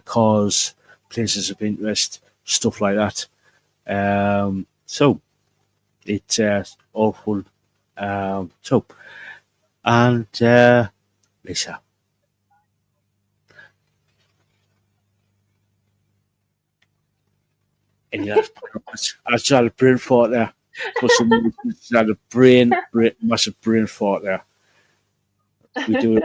cars, places of interest, stuff like that. So it's all fun. So and Lisa, any last comments? I just had a brain fart there. For some reason, I just had a massive brain fart there. We do.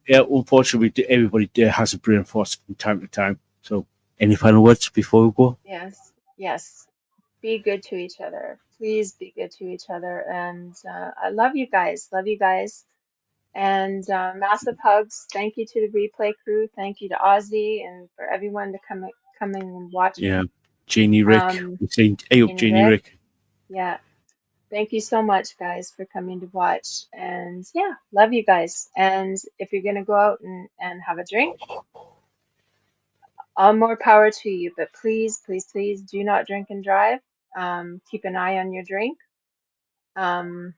Yeah, unfortunately, everybody has a brain fart from time to time. So, any final words before we go? Yes. Yes. Be good to each other. Please be good to each other. And I love you guys. Love you guys. And massive hugs. Thank you to the replay crew. Thank you to Ozzy and for everyone to coming and Yeah, watching. Jeannie Rick. Um, We say, hey up, and Jeannie Rick. Rick. Yeah. Thank you so much, guys, for coming to watch. And yeah, love you guys. And if you're gonna go out and have a drink, all more power to you. But please, please, please do not drink and drive. Keep an eye on your drink. Um,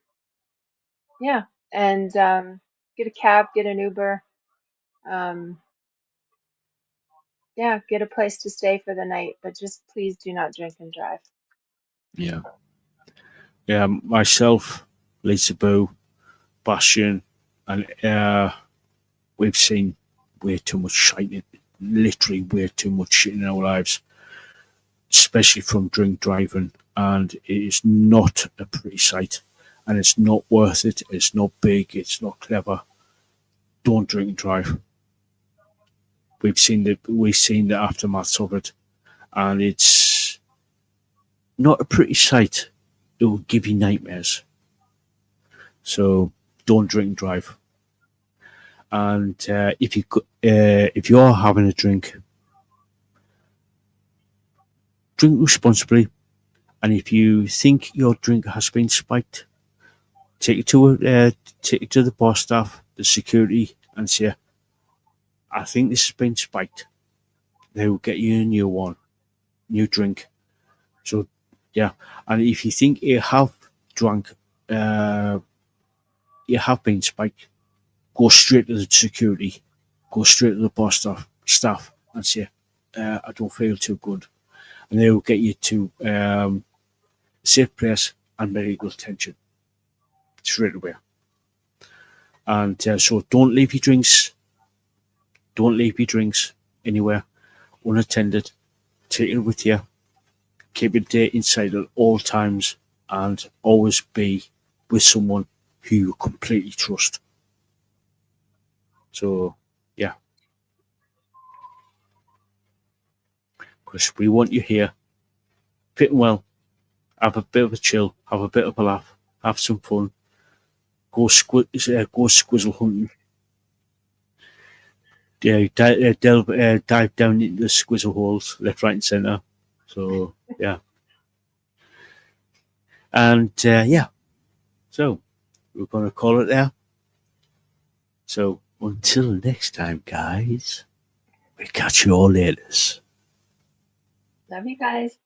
yeah, and get a cab, get an Uber. Um, yeah, get a place to stay for the night, but just please do not drink and drive. Yeah, yeah. Myself, Lisaboo, Bastion, and we've seen way too much shit. Literally, way too much shit in our lives, especially from drink driving, and it is not a pretty sight, and it's not worth it. It's not big. It's not clever. Don't drink and drive. We've seen the aftermath of it, and it's not a pretty sight. It will give you nightmares. So don't drink and drive. And if you're having a drink, drink responsibly. And if you think your drink has been spiked, take it to the bar staff, the security, and say, "I think this has been spiked." They will get you a new one, new drink. So, yeah. And if you think you have drunk, uh, you have been spiked, go straight to the security, go straight to the bar staff and say, "I don't feel too good," and they will get you to safe place and medical attention straight away. And so don't leave your drinks. Don't leave your drinks anywhere unattended. Take it with you. Keep it inside at all times, and always be with someone who you completely trust. So, yeah, because we want you here, fit and well, have a bit of a chill, have a bit of a laugh, have some fun, go squizzle hunting. Yeah, dive down into the squizzle holes, left, right, and centre. So, yeah. And, yeah, so we're going to call it there. So, until next time, guys, we catch you all later. Love you guys.